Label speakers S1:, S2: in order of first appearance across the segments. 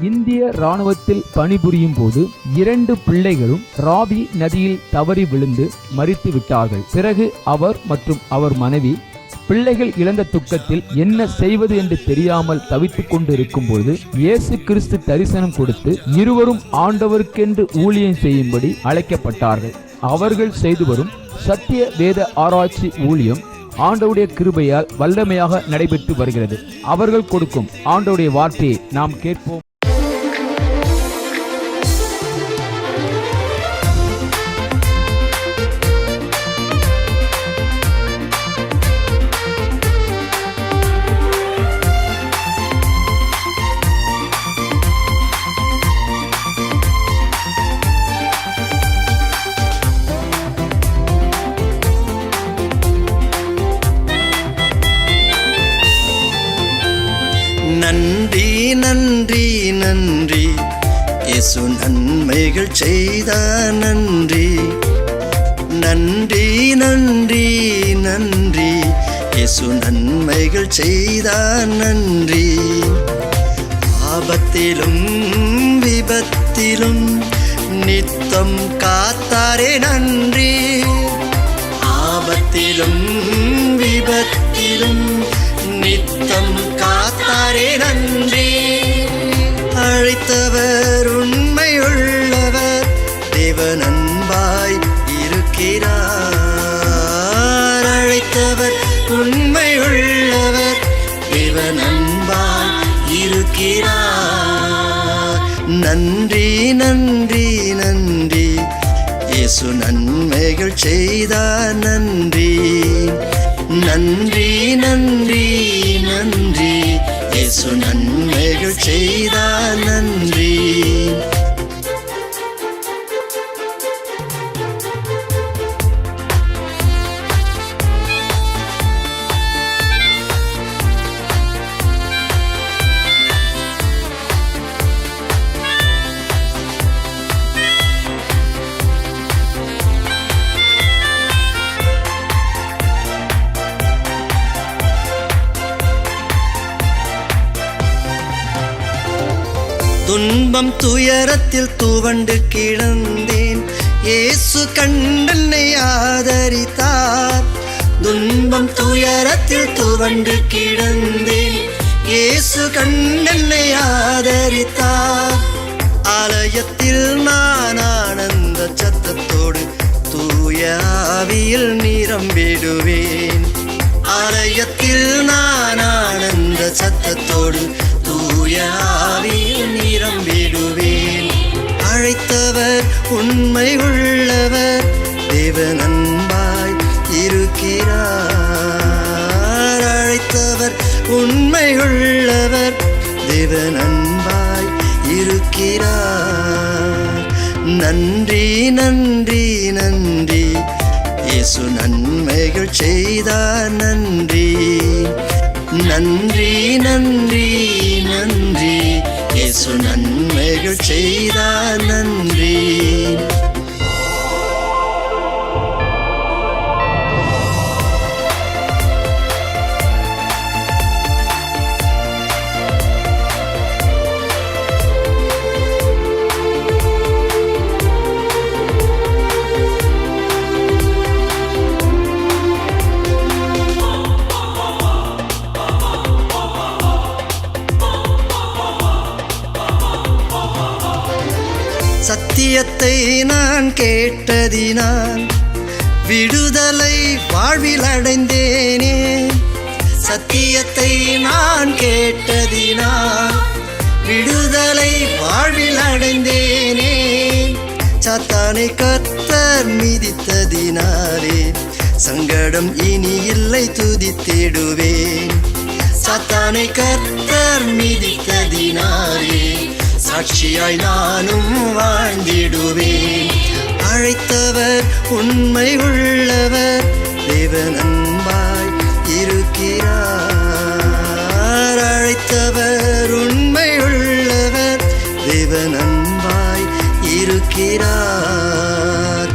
S1: இந்திய இராணுவத்தில் பணிபுரியும் போது 2 பிள்ளைகளும் ராவி நதியில் தவறி விழுந்து மரித்து விட்டார்கள். பிறகு அவர் மற்றும் அவர் மனைவி பிள்ளைகள் இழந்த துக்கத்தில் என்ன செய்வது என்று தெரியாமல் தவித்துக் கொண்டு இருக்கும்போது இயேசு கிறிஸ்து தரிசனம் கொடுத்து இருவரும் ஆண்டவருக்கென்று ஊழியம் செய்யும்படி அழைக்கப்பட்டார்கள். அவர்கள் செய்து வரும் சத்திய வேத ஆராய்ச்சி ஊழியம் ஆண்டவருடைய கிருபையால் வல்லமையாக நடைபெற்று வருகிறது. அவர்கள் கொடுக்கும் ஆண்டவருடைய வார்த்தையை நாம் கேட்போம்.
S2: நன்றி நன்றி நன்றி இயேசு நன்மைகள் செய்தார். நன்றி நன்றி நன்றி நன்றி இயேசு நன்மைகள் செய்தார். நன்றி ஆபத்திலும் விபத்திலும் நித்தம் காத்தாரே. நன்றி ஆபத்திலும் விபத்திலும் நித்தம் காத்தாரே. நன்றி அழைத்தவர் உண்மையுள்ளவர், தேவன் அன்பாய் இருக்கிறார். அழைத்தவர் உண்மையுள்ளவர், தேவன் அன்பாய் இருக்கிறார். நன்றி நன்றி நன்றி இயேசு நன்மைகள் செய்தார். நன்றி நன்றி நன்றி நன்றி இயேசு நன்மைகள் செய்தார். நன்றி துன்பம் துயரத்தில் துவண்டு கிடந்தேன், இயேசு கண்டென்னை ஆதரித்தார். துன்பம் துயரத்தில் துவண்டு கிடந்தேன், இயேசு கண்டென்னை ஆதரித்தார். ஆலயத்தில் நான் ஆனந்த சத்தத்தோடு தூய ஆவியில் நிரம்பிடுவேன். ஆலயத்தில் நான் ஆனந்த சத்தத்தோடு தூய ஆவியில் நிரம்பிடுவேன். அழைத்தவர் உண்மை உள்ளவர், தேவன் அன்பாய் இருக்கிறார். அழைத்தவர் உண்மை உள்ளவர், தேவன் அன்பாய் இருக்கிறார். நன்றி நன்றி நன்றி இயேசு நன்மைகள் செய்தார். நன்றி நன்றி நன்றி நன்றி இயேசு நன்மைகள் செய்தார். நன்றி சத்தியத்தை நான் கேட்டதினால் விடுதலை வாழ்வில் அடைந்தேனே. சத்தியத்தை நான் கேட்டதினால் விடுதலை வாழ்வில் அடைந்தேனே. சாத்தானை கர்த்தர் மிதித்ததினாலே சங்கடம் இனி இல்லை, துதித்திடுவேன். சாத்தானை கர்த்தர் மிதித்ததினாலே சாட்சியாய் நானும் வாழ்ந்திடுவேன். அழைத்தவர் உண்மை உள்ளவர், தேவன் அன்பாய் இருக்கிறார். அழைத்தவர் உண்மை உள்ளவர், தேவன் அன்பாய் இருக்கிறார்.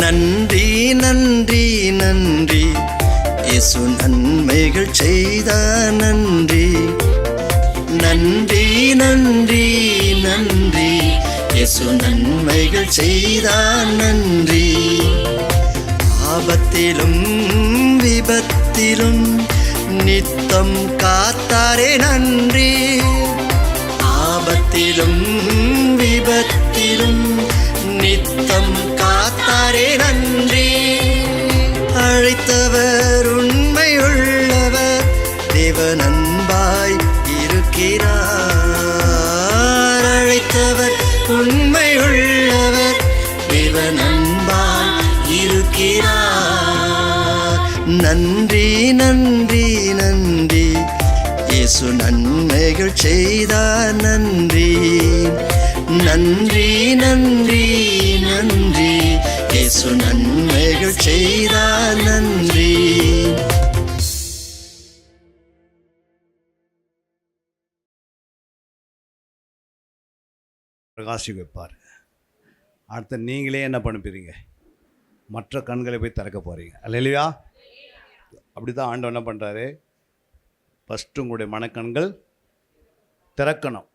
S2: நன்றி நன்றி நன்றி இயேசு நன்மைகள் செய்தார். நன்றி நன்றி நன்றி நன்றி இயேசு நன்மைகள் செய்தார் நன்றி. ஆபத்திலும் விபத்திலும் நித்தம் காத்தாரே நன்றி. ஆபத்திலும் விபத்திலும் நித்தம் காத்தாரே நன்றி. அழைத்தவர் உண்மையுள்ளவர், தேவன் அன்பாய் இருக்கிறார். அழைத்தவர் உண்மையுள்ளவர், தேவன் அன்பாய் இருக்கிறார். நன்றி நன்றி நன்றி இயேசு நன்மைகள் செய்தார் நன்றி. நன்றி நன்றி நன்றி இயேசு நன்மைகள் செய்தார் நன்றி.
S3: பிரகாசி வைப்பார். அடுத்து நீங்களே என்ன பண்ணுப்பீங்க? மற்ற கண்களை போய் திறக்க போகிறீங்க. அல்லேலூயா. அப்படி தான் ஆண்டவர் என்ன பண்ணுறாரு? ஃபஸ்ட்டு உங்களுடைய மனக்கண்கள் திறக்கணும்.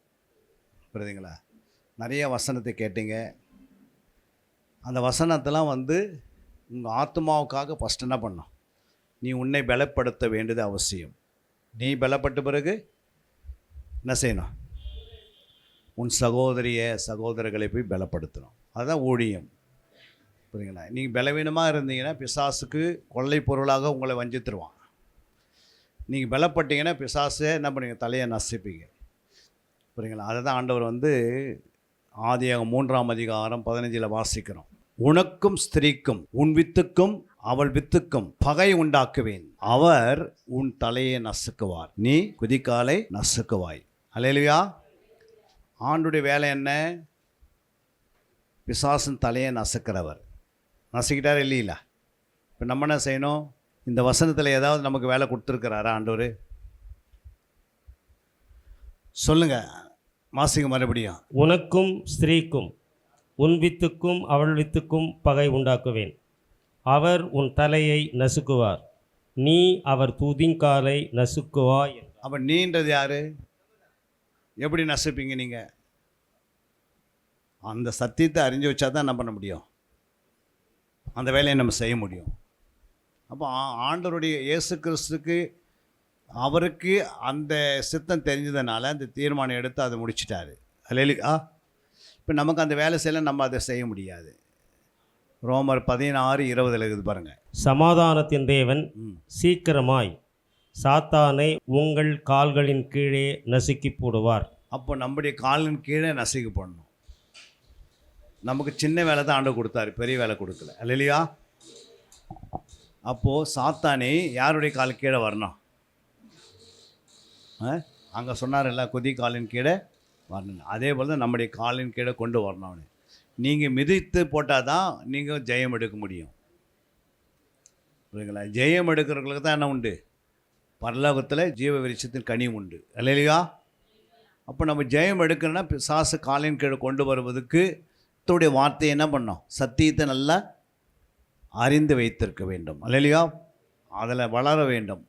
S3: புரியுதுங்களா? நிறைய வசனத்தை கேட்டீங்க. அந்த வசனத்தெல்லாம் உங்கள் ஆத்மாவுக்காக ஃபஸ்ட்டு என்ன பண்ணணும்? நீ உன்னை பலப்படுத்த வேண்டியது அவசியம். நீ பலப்பட்ட பிறகு என்ன செய்யணும்? உன் சகோதரர்களை போய் பலப்படுத்தணும். அதுதான் ஊழியம். புரியுங்களா? நீங்கள் பலவீனமாக இருந்தீங்கன்னா பிசாசுக்கு கொள்ளை பொருளாக உங்களை வஞ்சித்துருவான். நீங்கள் பலப்பட்டீங்கன்னா பிசாசை என்ன பண்ணுவீங்க? தலையை நசிப்பீங்க. புரியுங்களா? அதை தான் ஆண்டவர் ஆதியாகமம் 3ஆம் அதிகாரம் 15 வாசிக்கிறோம். உனக்கும் ஸ்திரீக்கும் உன் வித்துக்கும் அவள் வித்துக்கும் பகை உண்டாக்குவேன், அவர் உன் தலையை நசுக்குவார், நீ குதிக்காலை நசுக்குவாய். அல்லேலூயா. ஆண்டுடைய வேலை என்ன? பிசாசின் தலையை நசுக்கிறவர். நசுக்கிட்டார் இல்லைங்களா? இப்போ நம்ம என்ன செய்யணும்? இந்த வசனத்தில் ஏதாவது நமக்கு வேலை கொடுத்துருக்கிறாரா ஆண்டவர்? சொல்லுங்க, வாசிங்க மறுபடியும்.
S4: உனக்கும் ஸ்திரீக்கும் உன் வித்துக்கும் அவள் வித்துக்கும் பகை உண்டாக்குவேன், அவர் உன் தலையை நசுக்குவார், நீ அவர் துதிங்காலை நசுக்குவாய்.
S3: அப்போ நீன்றது யாரு? எப்படி நசுப்பீங்க நீங்கள்? அந்த சத்தியத்தை அறிஞ்சு வச்சா தான் என்ன பண்ண முடியும்? அந்த வேலையை நம்ம செய்ய முடியும். அப்போ ஆண்டவருடைய இயேசு கிறிஸ்துக்கு அவருக்கு அந்த சித்தம் தெரிஞ்சதுனால அந்த தீர்மானம் எடுத்து அதை முடிச்சிட்டாரு. அல்லேலூயா. இப்போ நமக்கு அந்த வேலை செய்யலாம், நம்ம அதை செய்ய முடியாது. ரோமர் 16:20 இருக்குது பாருங்கள்.
S4: சமாதானத்தின் தேவன் சீக்கிரமாய் சாத்தானை உங்கள் கால்களின் கீழே நசுக்கி போடுவார்.
S3: அப்போ நம்முடைய காலின் கீழே நசுக்கி போடணும். நமக்கு சின்ன வேலை தான் ஆண்டவர் கொடுத்தாரு, பெரிய வேலை கொடுக்கல. அல்லேலூயா. அப்போது சாத்தானே யாருடைய கால் கீழே வரணும்? அங்கே சொன்னார்ல, குதி காலின் கீழே வரணும். அதே போல் தான் நம்முடைய காலின் கீழே கொண்டு வரணும். அவனு நீங்கள் மிதித்து போட்டால் தான் நீங்கள் ஜெயம் எடுக்க முடியும். புரியுங்களா? ஜெயம் எடுக்கிறவங்களுக்கு தான் என்ன உண்டு? பரலோகத்தில் ஜீவ விருட்சத்தின் கனி உண்டு. அல்லேலூயா. அப்போ நம்ம ஜெயம் எடுக்கணும்னா பிசாசு காலின் கீழே கொண்டு வருவதுக்கு தோடைய வார்த்தையை என்ன பண்ணோம்? சத்தியத்தை நல்லா அறிந்து வைத்திருக்க வேண்டும். அல்லேலூயா. அதில் வளர வேண்டும்.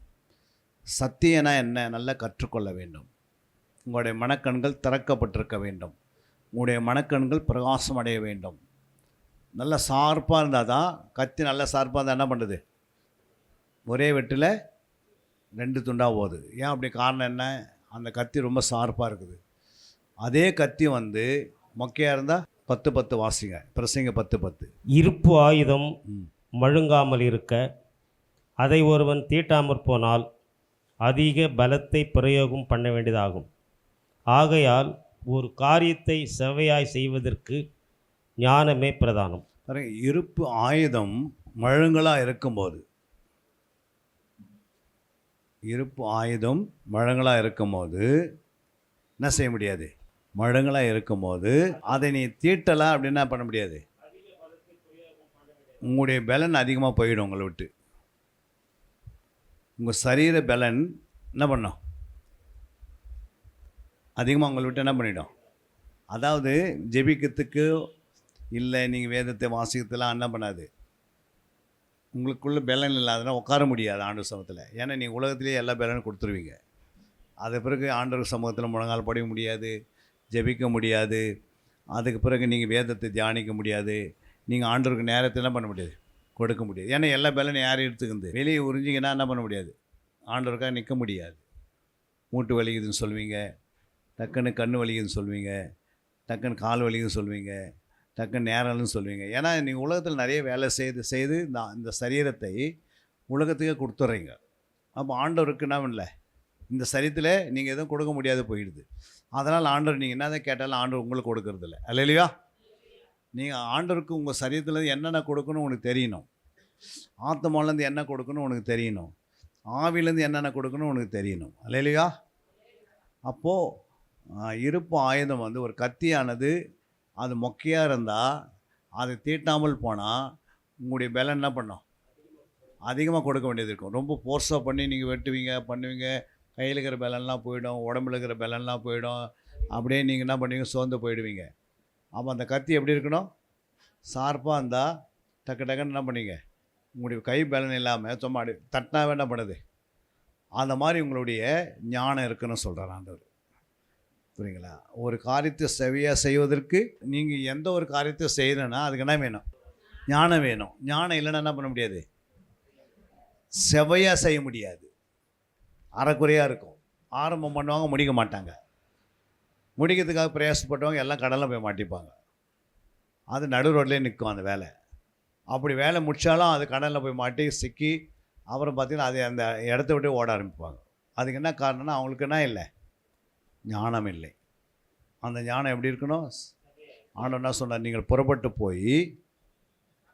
S3: சத்தியனா என்ன நல்லா கற்றுக்கொள்ள வேண்டும். உங்களுடைய மனக்கண்கள் திறக்கப்பட்டிருக்க வேண்டும். உங்களுடைய மனக்கண்கள் பிரகாசம் அடைய வேண்டும். நல்லா ஷார்ப்பாக இருந்தால் தான், கத்தி நல்லா ஷார்ப்பாக இருந்தால் என்ன பண்ணுது? ஒரே வெட்டில் 2 துண்டாக போகுது. ஏன் அப்படி? காரணம் என்ன? அந்த கத்தி ரொம்ப ஷார்ப்பாக இருக்குது. அதே கத்தி மொக்கையாக இருந்தால் 10:10 வாசிங்க. பிரசங்க 10:10.
S4: இருப்பு ஆயுதம் மழுங்காமல் இருக்க அதை ஒருவன் தீட்டாமற் போனால் அதிக பலத்தை பிரயோகம் பண்ண வேண்டியதாகும். ஆகையால் ஒரு காரியத்தை செவ்வையாய் செய்வதற்கு ஞானமே பிரதானம்.
S3: இருப்பு ஆயுதம் மழுங்கலாக இருக்கும்போது, இருப்பு ஆயுதம் மழுங்கலாக இருக்கும்போது என்ன செய்ய முடியாது? மழுங்கலாக இருக்கும்போது அதை நீ தீட்டலாம் அப்படின்னா பண்ண முடியாது. உங்களுடைய பலன் அதிகமாக போயிடும் உங்களை விட்டு. உங்கள் சரீர பலன் என்ன பண்ணும்? அதிகமாக உங்களை விட்டு என்ன பண்ணிடும்? அதாவது ஜெபிக்கிறதுக்கு இல்லை, நீங்கள் வேதத்தை வாசிக்கிறதுலாம் என்ன பண்ணாது. உங்களுக்குள்ள பலன் இல்லாதனா உட்கார முடியாது ஆண்டு சமத்தில். ஏன்னா நீங்கள் உலகத்திலேயே எல்லா பலனும் கொடுத்துருவீங்க. அது பிறகு ஆண்டவர் சமூகத்தில் முழங்கால் படிக்க முடியாது, ஜெபிக்க முடியாது. அதுக்கு பிறகு நீங்கள் வேதத்தை தியானிக்க முடியாது. நீங்கள் ஆண்டவருக்கு நேரத்தை என்ன பண்ண முடியாது, கொடுக்க முடியாது. ஏன்னா எல்லா பலனும் யார் எடுத்துக்குது, வெளியே உறிஞ்சிங்கன்னா என்ன பண்ண முடியாது, ஆண்டவருக்காக நிற்க முடியாது. மூட்டு வலிக்குதுன்னு சொல்லுவீங்க, டக்குன்னு கண் வலிக்குதுன்னு சொல்லுவீங்க, டக்குன்னு கால் வலிக்குதுன்னு சொல்லுவீங்க, டக்குன்னு நேரம்னு சொல்லுவீங்க. ஏன்னா நீங்கள் உலகத்தில் நிறைய வேலை செய்து இந்த சரீரத்தை உலகத்துக்கே கொடுத்துட்றீங்க. அப்போ ஆண்டவருக்கு என்ன பண்ணல, இந்த சரீரத்தில் நீங்கள் எதுவும் கொடுக்க முடியாது போயிடுது. அதனால் ஆண்டவர் நீங்கள் என்ன தான் கேட்டாலும் ஆண்டவர் உங்களுக்கு கொடுக்கறதில்ல. அல்லையா? நீங்கள் ஆண்டவருக்கு உங்கள் சரீரத்தில் என்னென்ன கொடுக்கணும் உங்களுக்கு தெரியணும். ஆத்மாலேருந்து என்ன கொடுக்கணும் உனக்கு தெரியணும். ஆவிலேருந்து என்னென்ன கொடுக்கணும் உனக்கு தெரியணும். அல்லையா? அப்போது இருப்பு ஆயுதம் வந்து ஒரு கத்தியானது அது மொக்கையாக இருந்தால் அதை தீட்டாமல் போனால் உங்களுடைய பலன் என்ன பண்ணோம், அதிகமாக கொடுக்க வேண்டியது இருக்கும். ரொம்ப ஃபோர்ஸாக பண்ணி நீங்கள் வெட்டுவீங்க பண்ணுவீங்க, கையில் இருக்கிற பலன்லாம் போயிடும், உடம்புல இருக்கிற பலன்லாம் போயிடும். அப்படியே நீங்கள் என்ன பண்ணுவீங்க, சோர்ந்து போயிடுவீங்க. அப்போ அந்த கத்தி எப்படி இருக்கணும், ஷார்ப்பாக இருந்தால் டக்கு டக்குன்னு என்ன பண்ணீங்க, உங்களுடைய கை பலன் இல்லாமல் சும்மா அப்படி தட்டினாவே என்ன பண்ணுது, அந்த மாதிரி உங்களுடைய ஞானம் இருக்குன்னு சொல்கிறார் ஆண்டவர். புரியுங்களா? ஒரு காரியத்தை செவியாக செய்வதற்கு நீங்கள் எந்த ஒரு காரியத்தை செய்யணுன்னா அதுக்கு என்ன வேணும், ஞானம் வேணும். ஞானம் இல்லைன்னா என்ன பண்ண முடியாது, செவையாக செய்ய முடியாது. அறக்குறையாக இருக்கும். ஆரம்பம் பண்ணுவாங்க, முடிக்க மாட்டாங்க. முடிக்கிறதுக்காக பிரயாசப்பட்டவங்க எல்லாம் கடலில் போய் மாட்டிப்பாங்க. அது நடு ரோட்லேயே நிற்கும் அந்த வேலை. அப்படி வேலை முடித்தாலும் அது கடலில் போய் மாட்டி சிக்கி அப்புறம் பார்த்திங்கன்னா அது அந்த இடத்த விட்டு ஓட ஆரம்பிப்பாங்க. அதுக்கு என்ன காரணம்னா அவங்களுக்கு என்ன இல்லை, ஞானம் இல்லை. அந்த ஞானம் எப்படி இருக்கணும், ஆண்டவர் என்ன சொன்னார், நீங்கள் புறப்பட்டு போய்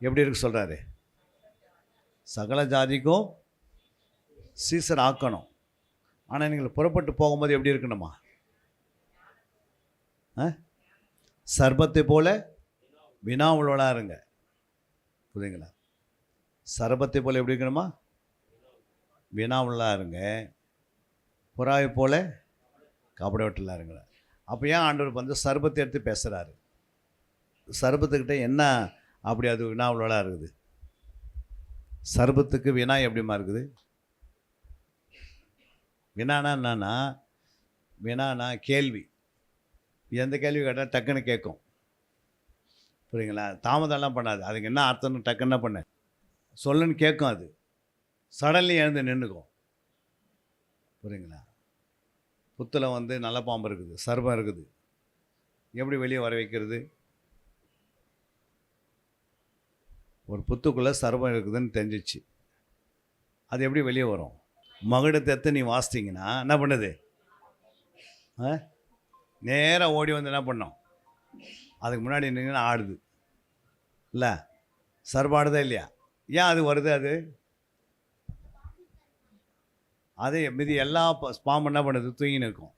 S3: எப்படி இருக்கு சொல்கிறாரு, சகல ஜாதிக்கும் சீசர் ஆக்கணும். ஆனால் நீங்கள் புறப்பட்டு போகும்போது எப்படி இருக்கணுமா, சர்பத்தை போல வினா உள்ளவளாக இருங்க. புரியுங்களா? சர்பத்தை போல் எப்படி இருக்கணுமா, வினா உள்ளாக இருங்க. புறாவை போல கபட வெட்டலாக இருங்க. அப்போ ஏன் ஆண்டவர் வந்து சர்பத்தை எடுத்து பேசுகிறாரு? சர்பத்துக்கிட்ட என்ன அப்படி அது வினா உள்ளவளாக இருக்குது? சர்பத்துக்கு வினா எப்படிமா இருக்குது? வினானா என்னன்னா, வினானா கேள்வி. எந்த கேள்வி கேட்டால் டக்குன்னு கேட்கும். புரியுங்களா? தாமதம்லாம் பண்ணாது. அதுக்கு என்ன அர்த்தம்னு டக்குன்னு பண்ண சொல்லுன்னு கேட்கும். அது சடன்லி எழுந்து நின்றுக்கும். புரியுங்களா? புத்தில் வந்து நல்ல பாம்பு இருக்குது, சர்பம் இருக்குது, எப்படி வெளியே வர வைக்கிறது? ஒரு புத்துக்குள்ளே சர்பம் இருக்குதுன்னு தெரிஞ்சிச்சு, அது எப்படி வெளியே வரும்? மகுடத்தை நீ வாசிட்டிங்கன்னா என்ன பண்ணுது, நேராக ஓடி வந்து என்ன பண்ணோம், அதுக்கு முன்னாடி நின்று ஆடுது இல்லை? சர்பாடுதா இல்லையா? ஏன் அது வருது? அது மீதி எல்லா பாம்பு என்ன பண்ணுது, தூங்கின்னு இருக்கும்.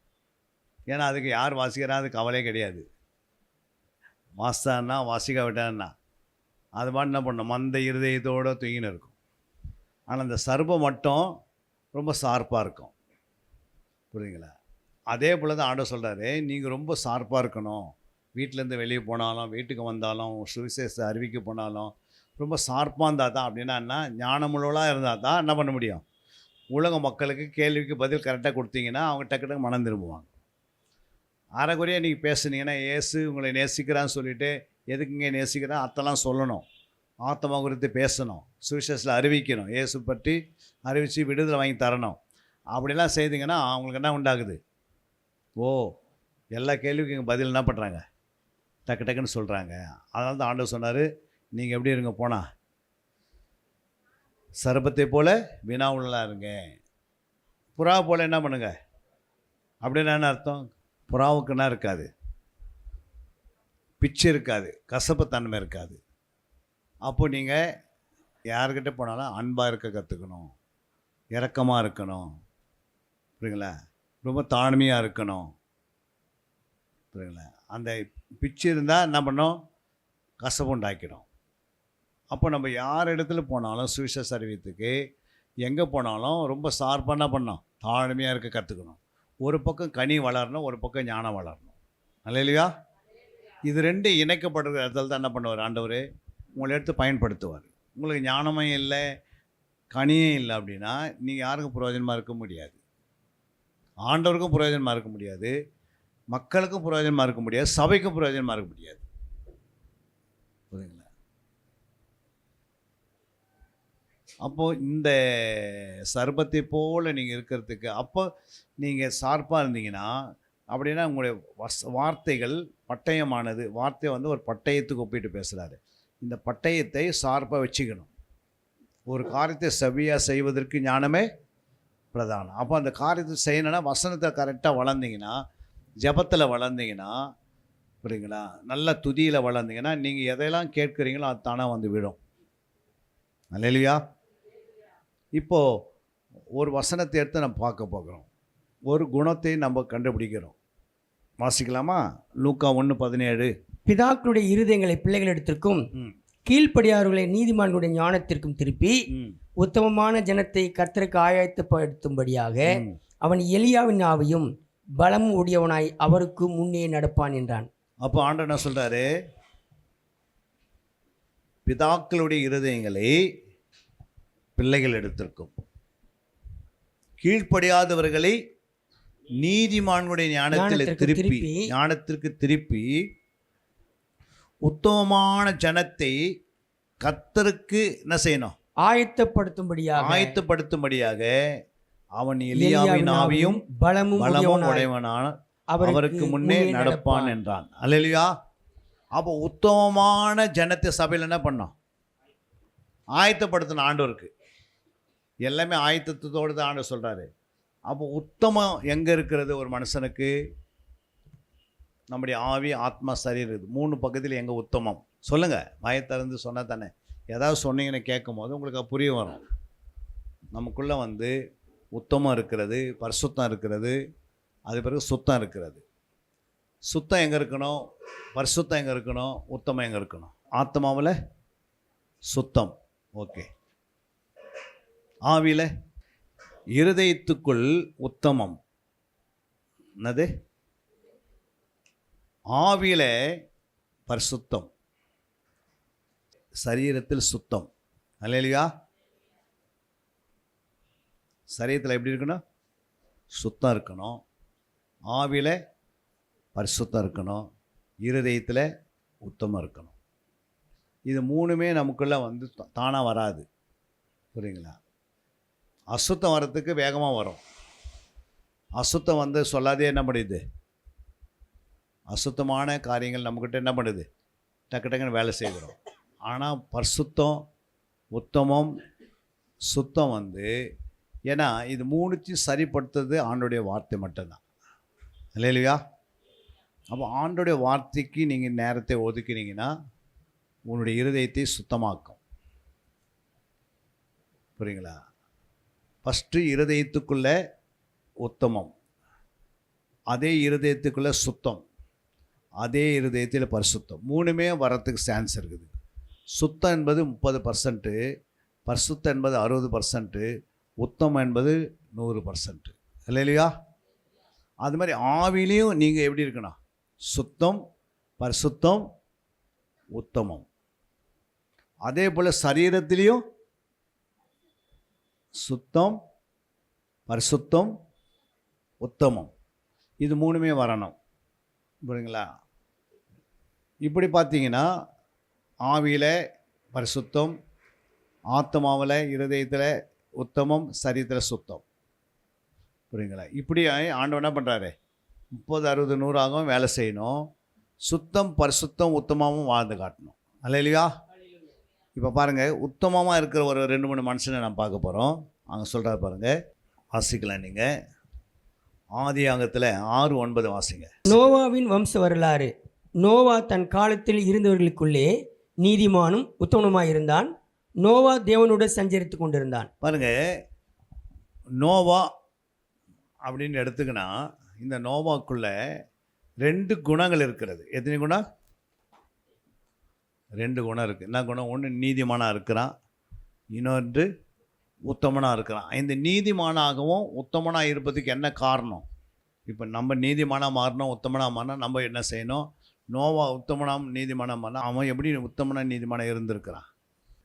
S3: ஏன்னா அதுக்கு யார் வாசிக்கிறா அது கவலையே கிடையாது. வாசித்தான்னா வாசிக்க விட்டான்னா அது மாதிரி என்ன பண்ணும், மந்த இருதயத்தோடு தூங்கின்னு இருக்கும். ஆனால் அந்த சர்பம் மட்டும் ரொம்ப ஷார்ப்பாக இருக்கும். புரியுங்களா? அதே போல் தான் ஆண்டவர் சொல்கிறாரு, நீங்கள் ரொம்ப ஷார்ப்பாக இருக்கணும். வீட்டிலேருந்து வெளியே போனாலும் வீட்டுக்கு வந்தாலும் சுவிசேஷத்தை அறிவிக்க போனாலும் ரொம்ப ஷார்ப்பாக இருந்தால் தான். அப்படின்னா என்ன, ஞானமுள்ளவளாக இருந்தால் தான் என்ன பண்ண முடியும், உலக மக்களுக்கு கேள்விக்கு பதில் கரெக்டாக கொடுத்தீங்கன்னா அவங்க டக்கு டக்கு மனம் திரும்புவாங்க. அரைக்குறையாக நீங்கள் பேசுனீங்கன்னா இயேசு உங்களை நேசிக்கிறான்னு சொல்லிவிட்டு எதுக்குங்க நேசிக்கிறான் அத்தெல்லாம் சொல்லணும். ஆத்மா குறித்து பேசணும், சுவிசேஷத்தில் அறிவிக்கணும், இயேசு பற்றி அறிவித்து விடுதலை வாங்கி தரணும். அப்படிலாம் செய்தீங்கன்னா அவங்களுக்கு என்ன உண்டாகுது, ஓ எல்லா கேள்விக்கும் இங்கே பதில் என்ன பண்ணுறாங்க, டக்கு டக்குன்னு சொல்கிறாங்க. அதனால தான் ஆண்டவர் சொன்னார், நீங்கள் எப்படி இருங்க போனால் சர்பத்தை போல் வினாவுள்ளலாம் இருங்க. புறா போல் என்ன பண்ணுங்க. அப்படின்னு என்ன அர்த்தம், புறாவுக்கு என்ன இருக்காது, பிச்சு இருக்காது, கசப்புத்தன்மை இருக்காது. அப்போ நீங்கள் யார்கிட்ட போனாலும் அன்பாக இருக்க கற்றுக்கணும், இரக்கமாக இருக்கணும். புரியுங்களா? ரொம்ப தாழ்மையாக இருக்கணும். புரியுங்களா? அந்த பிச்சு இருந்தால் என்ன பண்ணோம், கசப்பு உண்டாக்கிடும். அப்போ நம்ம யார் இடத்துல போனாலும் சுவிசேஷ அறிவித்துக்கு எங்கே போனாலும் ரொம்ப ஷார்ப்பாக என்ன பண்ணோம், தாழ்மையாக இருக்க கற்றுக்கணும். ஒரு பக்கம் கனி வளரணும், ஒரு பக்கம் ஞானம் வளரணும். அல்லையா? இது ரெண்டு இணைக்கப்படுற இடத்துல தான் என்ன பண்ணுவார் ஆண்டவர், உங்களை எடுத்து பயன்படுத்துவார். உங்களுக்கு ஞானமும் இல்லை கனியும் இல்லை அப்படின்னா நீங்கள் யாருக்கும் பிரயோஜனமாக இருக்க முடியாது. ஆண்டவருக்கும் பிரயோஜனமாக இருக்க முடியாது, மக்களுக்கும் பிரயோஜனமாக இருக்க முடியாது, சபைக்கும் பிரயோஜனமாக இருக்க முடியாது. புரியுங்களா? அப்போது இந்த சர்பத்தை போல் நீங்கள் இருக்கிறதுக்கு அப்போ நீங்கள் ஷார்ப்பாக இருந்தீங்கன்னா, அப்படின்னா உங்களுடைய வார்த்தைகள் பட்டயமானது. வார்த்தை வந்து ஒரு பட்டயத்துக்கு ஒப்பிட்டு பேசுகிறாரு. இந்த பட்டயத்தை ஷார்ப்பாக வச்சுக்கணும். ஒரு காரியத்தை செவ்வியாக செய்வதற்கு ஞானமே பிரதானம். அப்போ அந்த காரியத்தை செய்யணும்னா வசனத்தை கரெக்டாக வளர்ந்தீங்கன்னா, ஜெபத்தில் வளர்ந்தீங்கன்னா, புரியுங்களா, நல்ல துதியில் வளர்ந்தீங்கன்னா, நீங்கள் எதையெல்லாம் கேட்குறீங்களோ அது தானாக வந்து விடும். அல்லேலூயா. இப்போது ஒரு வசனத்தை எடுத்து நம்ம பார்க்க போகிறோம். ஒரு குணத்தை நம்ம கண்டுபிடிக்கிறோம். வாசிக்கலாமா? லூக்கா 1:17.
S5: பிதாக்களுடைய இருதயங்களை பிள்ளைகளிடத்திற்கும் கீழ்ப்படியார்களை நீதிமான்களுடைய ஞானத்திற்கும் திருப்பி உத்தமமான ஜனத்தை கர்த்தருக்கு ஆயத்தப்படுத்தும்படியாக அவன் எலியாவின் ஆவியும் பலமும் உடையவனாய் அவருக்கு முன்னே நடப்பான் என்றான்.
S3: அப்போ ஆண்டவர் என்ன சொல்கிறாரு? பிதாக்களுடைய இருதயங்களை பிள்ளைகள் எடுத்திருக்கும், கீழ்ப்படியாதவர்களை நீதிமான்களுடைய ஞானத்திற்கு திருப்பி உத்தமமான ஜனத்தை கர்த்தருக்கு என்ன செய்யணும்? ஆயத்தப்படுத்தும்படியாக அவன் எலியாவின் ஆவியும் பலமும் உடையவனான அவருக்கு முன்னே நடப்பான் என்றான். அல்லேலூயா. அப்போ உத்தமமான ஜனத்தை சபையில் என்ன பண்ணோம்? ஆயத்தப்படுத்தின ஆண்டவருக்கு. எல்லாமே ஆயத்தத்தோடு தான் ஆண்டவர் சொல்கிறாரு. அப்போ உத்தமம் எங்கே இருக்கிறது ஒரு மனுஷனுக்கு? நம்முடைய ஆவி, ஆத்மா, சரீரம், 3 பக்கத்தில் எங்கே உத்தமம்? சொல்லுங்கள். வாயத்திறந்து சொன்னால் தானே. ஏதாவது சொன்னீங்கன்னு கேட்கும் போது உங்களுக்கு புரிய வரும். நமக்குள்ளே வந்து உத்தமம் இருக்கிறது, பரிசுத்தம் இருக்கிறது, அது பிறகு சுத்தம் இருக்கிறது. சுத்தம் எங்கே இருக்கணும்? பரிசுத்தம் எங்கே இருக்கணும்? உத்தமம் எங்கே இருக்கணும்? ஆத்மாவில் சுத்தம். ஓகே. ஆவியில் இருதயத்துக்குள் உத்தமம். என்னது? ஆவியில் பரிசுத்தம், சரீரத்தில் சுத்தம். அல்லேலூயா. சரீரத்தில் எப்படி இருக்கணும்? சுத்தம் இருக்கணும். ஆவியில் பரிசுத்தம் இருக்கணும். இருதயத்தில் உத்தமம் இருக்கணும். இது 3மே நமக்குள்ளே வந்து தானாக வராது. புரியுங்களா? அசுத்தம் வர்றதுக்கு வேகமாக வரும். அசுத்தம் வந்து சொல்லாதே என்ன பண்ணுது? அசுத்தமான காரியங்கள் நம்மக்கிட்ட என்ன பண்ணுது? டக்கு டக்குன்னு வேலை செய்கிறோம். ஆனால் பரிசுத்தம், உத்தமம், சுத்தம் வந்து, ஏன்னா இது 3த்தையும் சரிப்படுத்துறது ஆண்டோடைய வார்த்தை மட்டும்தான். இல்லையா? அப்போ ஆண்டோடைய வார்த்தைக்கு நீங்கள் நேரத்தை ஒதுக்கினீங்கன்னா உன்னுடைய இருதயத்தை சுத்தமாக்கும். புரியுங்களா? ஃபஸ்ட்டு இருதயத்துக்குள்ளே உத்தமம், அதே இருதயத்துக்குள்ளே சுத்தம், அதே இருதயத்தில் பரிசுத்தம். 3மே வரத்துக்கு சான்ஸ் இருக்குது. சுத்தம் என்பது 30%, பரிசுத்தம் என்பது 60%, உத்தமம் என்பது 100%. இல்லையா? அது மாதிரி ஆவிலையும் நீங்கள் எப்படி இருக்கணும்? சுத்தம், பரிசுத்தம், உத்தமம். அதே போல் சரீரத்திலையும் சுத்தம், பரிசுத்தம், உத்தமம். இது 3மே வரணும். புரியுங்களா? இப்படி பார்த்தீங்கன்னா ஆவியில் பரிசுத்தம், ஆத்மாவில், இருதயத்தில் உத்தமம், சரீரத்தில் சுத்தம். புரியுங்களா? இப்படி ஆண்டவன் என்ன பண்ணுறாரு? 30, 60, 100 ஆகவும் வேலை செய்யணும். சுத்தம், பரிசுத்தம், உத்தமமும் வாழ்ந்து காட்டணும். அல்லேலூயா. இப்போ பாருங்கள், உத்தமமாக இருக்கிற ஒரு 2-3 மனுஷனை நான் பார்க்க போகிறோம். அவங்க சொல்கிறாரு பாருங்கள், வாசிக்கலாம். நீங்கள் ஆதியாகமத்தில் 6:9 வாசிங்க.
S5: நோவாவின் வம்ச வரலாறு. நோவா தன் காலத்தில் இருந்தவர்களுக்குள்ளே நீதிமானும் உத்தமனுமாய் இருந்தான். நோவா தேவனோடு சஞ்சரித்து கொண்டிருந்தான்.
S3: பாருங்கள், நோவா அப்படின்னு எடுத்துக்கினா இந்த நோவாக்குள்ளே 2 குணங்கள் இருக்கிறது. எத்தனை குணம்? 2 குணம் இருக்குது. என்ன குணம்? ஒன்று நீதிமானாக இருக்கிறான், இன்னொன்று உத்தமனாக இருக்கிறான். இந்த நீதிமானாகவும் உத்தமனாக இருப்பதுக்கு என்ன காரணம்? இப்போ நம்ம நீதிமானாக மாறணும், உத்தமனாக மாறினா நம்ம என்ன செய்யணும்? நோவா உத்தமனாக நீதிமானாக மாறினா அவன் எப்படி உத்தமனாக நீதிமானாக இருந்திருக்கிறான்?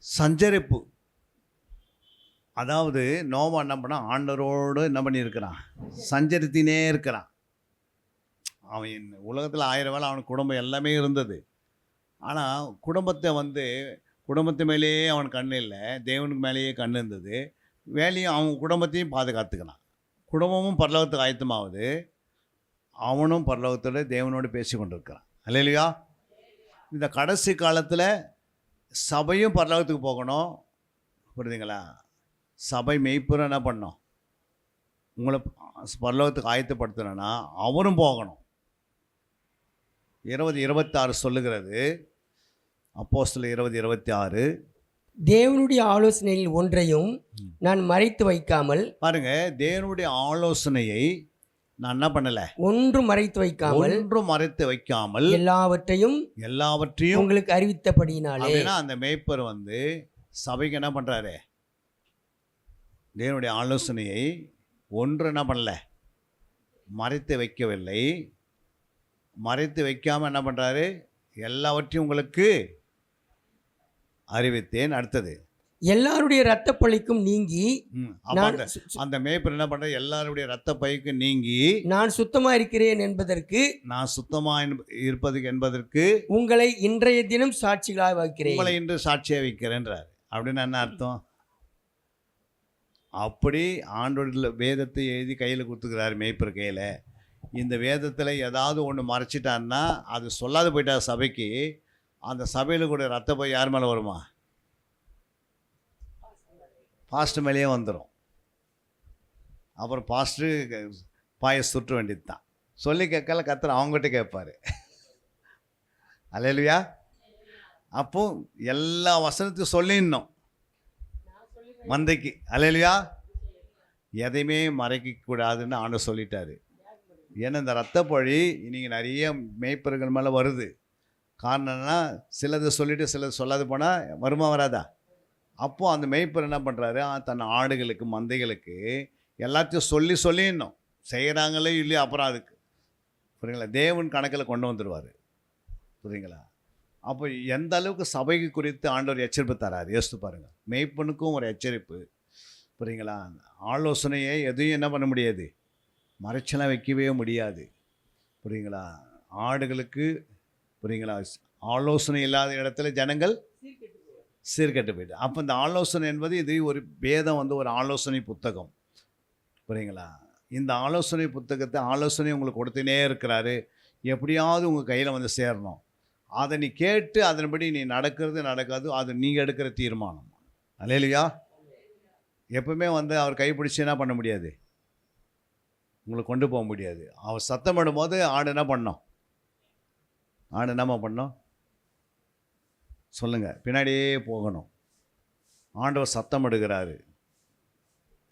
S3: சஞ்சரிப்பு. அதாவது நோவா என்ன பண்ணால் ஆண்டவரோடு என்ன பண்ணியிருக்கிறான், சஞ்சரித்தினே இருக்கிறான். அவன் உலகத்தில் 1000 வேலை அவனுக்கு குடும்பம் எல்லாமே இருந்தது. ஆனால் குடும்பத்து மேலேயே அவன் கண் இல்லை, தேவனுக்கு மேலேயே கண் இருந்தது. வேலையும் அவன் குடும்பத்தையும் பாதுகாத்துக்கிறான். குடும்பமும் பரலோகத்துக்கு ஆயத்தமாகுது, அவனும் பரலோகத்தோட தேவனோடு பேசி கொண்டிருக்கிறான். அல்லேலூயா. இந்த கடைசி காலத்தில் சபையும் பரலோகத்துக்கு போகணும். புரியுதுங்களா? சபை மெய்ப்பொருள் என்ன பண்ணணும், உங்களை பரலோகத்துக்கு ஆயத்தப்படுத்தணும்னா அவரும் போகணும். 20:26 சொல்லுகிறது, அப்போஸ்தலர் 20:26.
S5: தேவனுடைய ஆலோசனையில் ஒன்றையும் நான் மறைத்து வைக்காமல்,
S3: பாருங்க, தேவனுடைய ஆலோசனையை நான் என்ன பண்ணலை,
S5: ஒன்றும் மறைத்து வைக்காமல்
S3: ஒன்றும் மறைத்து வைக்காமல்
S5: எல்லாவற்றையும்
S3: எல்லாவற்றையும்
S5: உங்களுக்கு அறிவித்தபடியினாலே.
S3: அப்படின்னா அந்த மேய்ப்பர் சபைக்கு என்ன பண்ணுறாரு, தேவனுடைய ஆலோசனையை ஒன்று என்ன பண்ணல, மறைத்து வைக்கவில்லை. மறைத்து வைக்காமல் என்ன பண்ணுறாரு, எல்லாவற்றையும் உங்களுக்கு அறிவித்தேன். அடுத்தது,
S5: எல்லாருடைய இரத்த பழிக்கும் நீங்கி
S3: அந்த மேய்ப்பர் என்ன பண்ணுறாரு, எல்லாருடைய இரத்த பைக்கு நீங்கி
S5: நான் சுத்தமா இருக்கிறேன் என்பதற்கு,
S3: நான் சுத்தமாக இருப்பதுக்கு என்பதற்கு
S5: உங்களை இன்றைய தினம் சாட்சிகளாக வைக்கிறேன்.
S3: உங்களை இன்று சாட்சியாக வைக்கிறேன்றார். அப்படின்னு என்ன அர்த்தம்? அப்படி ஆண்டோட வேதத்தை எழுதி கையில் கொடுத்துக்கிறாரு மேய்ப்பர் கையில். இந்த வேதத்தில் ஏதாவது ஒன்று மறைச்சிட்டான்னா அது சொல்லாது போயிட்டா சபைக்கு, அந்த சபையில் கூட ரத்த போய் யார் மேலே வருமா, பாஸ்டர் மேலேயே வந்துடும். அப்புறம் பாஸ்டரு பாய சுற்ற வேண்டியது தான். சொல்லி கேட்கல, கர்த்தர் அவங்ககிட்ட கேட்பார். அல்லேலூயா. அப்போ எல்லா வசனத்தையும் சொல்லிடணும் மந்தைக்கு. அல்லேலூயா. எதையுமே மறைக்கக்கூடாதுன்னு ஆண்டவர் சொல்லிட்டாரு. ஏன்னா இந்த ரத்தப்பழி நீங்கள் நிறைய மேய்ப்பர்கள் மேலே வருது. காரணம்னா சிலது சொல்லிவிட்டு சிலது சொல்லாது போனால் வருமா வராதா? அப்போது அந்த மேய்ப்பர் என்ன பண்ணுறாரு, தன் ஆடுகளுக்கு மந்தைகளுக்கு எல்லாத்தையும் சொல்லிடணும். செய்கிறாங்களே இல்லையா, அப்புறம் அதுக்கு புரியுங்களா, தேவன் கணக்கில் கொண்டு வந்துடுவார். புரியுங்களா? அப்போ எந்த அளவுக்கு சபைக்கு குறித்து ஆண்டவர் எச்சரிப்பு தராரு யோசித்து பாருங்கள். மேய்ப்பனுக்கும் ஒரு எச்சரிப்பு. புரியுங்களா? ஆலோசனையை எதையும் என்ன பண்ண முடியாது, மறைச்செல்லாம் வைக்கவே முடியாது. புரியுங்களா? ஆடுகளுக்கு புரியுங்களா, ஆலோசனை இல்லாத இடத்துல ஜனங்கள் சீர்கெட்டு போயிட்டு. அப்போ இந்த ஆலோசனை என்பது இது ஒரு வேதம் ஒரு ஆலோசனை புத்தகம். புரியுங்களா? இந்த ஆலோசனை புத்தகத்தை ஆலோசனை உங்களுக்கு கொடுத்துனே இருக்கிறாரு. எப்படியாவது உங்கள் கையில் சேரணும். அதை நீ கேட்டு அதன்படி நீ நடக்காது, அது நீங்கள் எடுக்கிற தீர்மானம். அல்லேலூயா. எப்பவுமே அவர் கைப்பிடிச்சு என்ன பண்ண முடியாது, உங்களை கொண்டு போக முடியாது. அவர் சத்தம் இடும்போது ஆடு என்ன பண்ணோம், ஆடு என்னம்மா பண்ணோம் சொல்லுங்கள், பின்னாடியே போகணும். ஆண்டவர் சத்தம் எடுக்கிறாரு.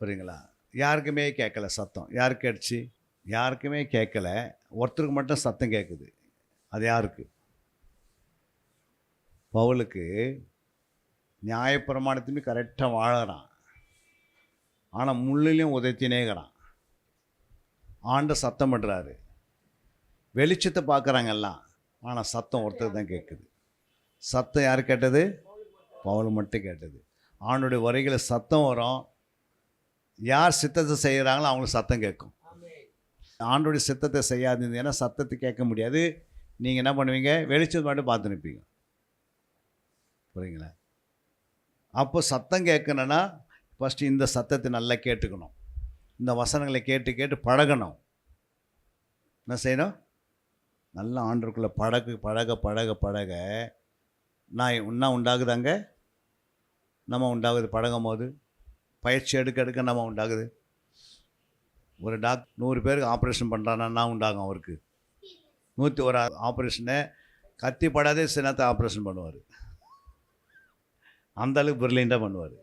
S3: புரியுங்களா? யாருக்குமே கேட்கல சத்தம். யாருக்கு கேட்டுச்சு? யாருக்குமே கேட்கல. ஒருத்தருக்கு மட்டும் சத்தம் கேட்குது. அது யாருக்கு? பவுலுக்கு. நியாயப்பிரமாணத்தையுமே கரெக்டாக வாழறான், ஆனால் முள்ளிலையும் உதைத்தினேங்கிறான். ஆண்ட சத்தம் பண்ணுறாரு. வெளிச்சத்தை பார்க்குறாங்க எல்லாம், ஆனால் சத்தம் ஒருத்தர் தான் கேட்குது. சத்தம் யார் கேட்டது? பவுல் மட்டும் கேட்டது. ஆண்டுடைய வரிகளை சத்தம் வரும். யார் சித்தத்தை செய்கிறாங்களோ அவங்களுக்கு சத்தம் கேட்கும். ஆண்டுடைய சித்தத்தை செய்யாதீங்கன்னா சத்தத்தை கேட்க முடியாது. நீங்கள் என்ன பண்ணுவீங்க, வெளிச்சத்தை மட்டும் பார்த்து நிற்பீங்க. புரியுங்களா? அப்போ சத்தம் கேட்கணுன்னா ஃபஸ்ட்டு இந்த சத்தத்தை நல்லா கேட்டுக்கணும். இந்த வசனங்களை கேட்டு கேட்டு பழகணும். என்ன செய்யணும்? நல்லா ஆண்டவருக்குள்ளே பழக நான் இன்னும் உண்டாகுதாங்க, நம்ம உண்டாகுது. பழகும் போது பயிற்சி எடுக்க நம்ம உண்டாகுது. ஒரு 100 பேருக்கு ஆப்ரேஷன் பண்ணுறான்னா உண்டாகும் அவருக்கு. 101 ஆப்ரேஷனை கத்தி படாதே சின்னத்தை ஆப்ரேஷன் பண்ணுவார். அந்தளவுக்கு பிரில்லியண்ட்டாக பண்ணுவார்.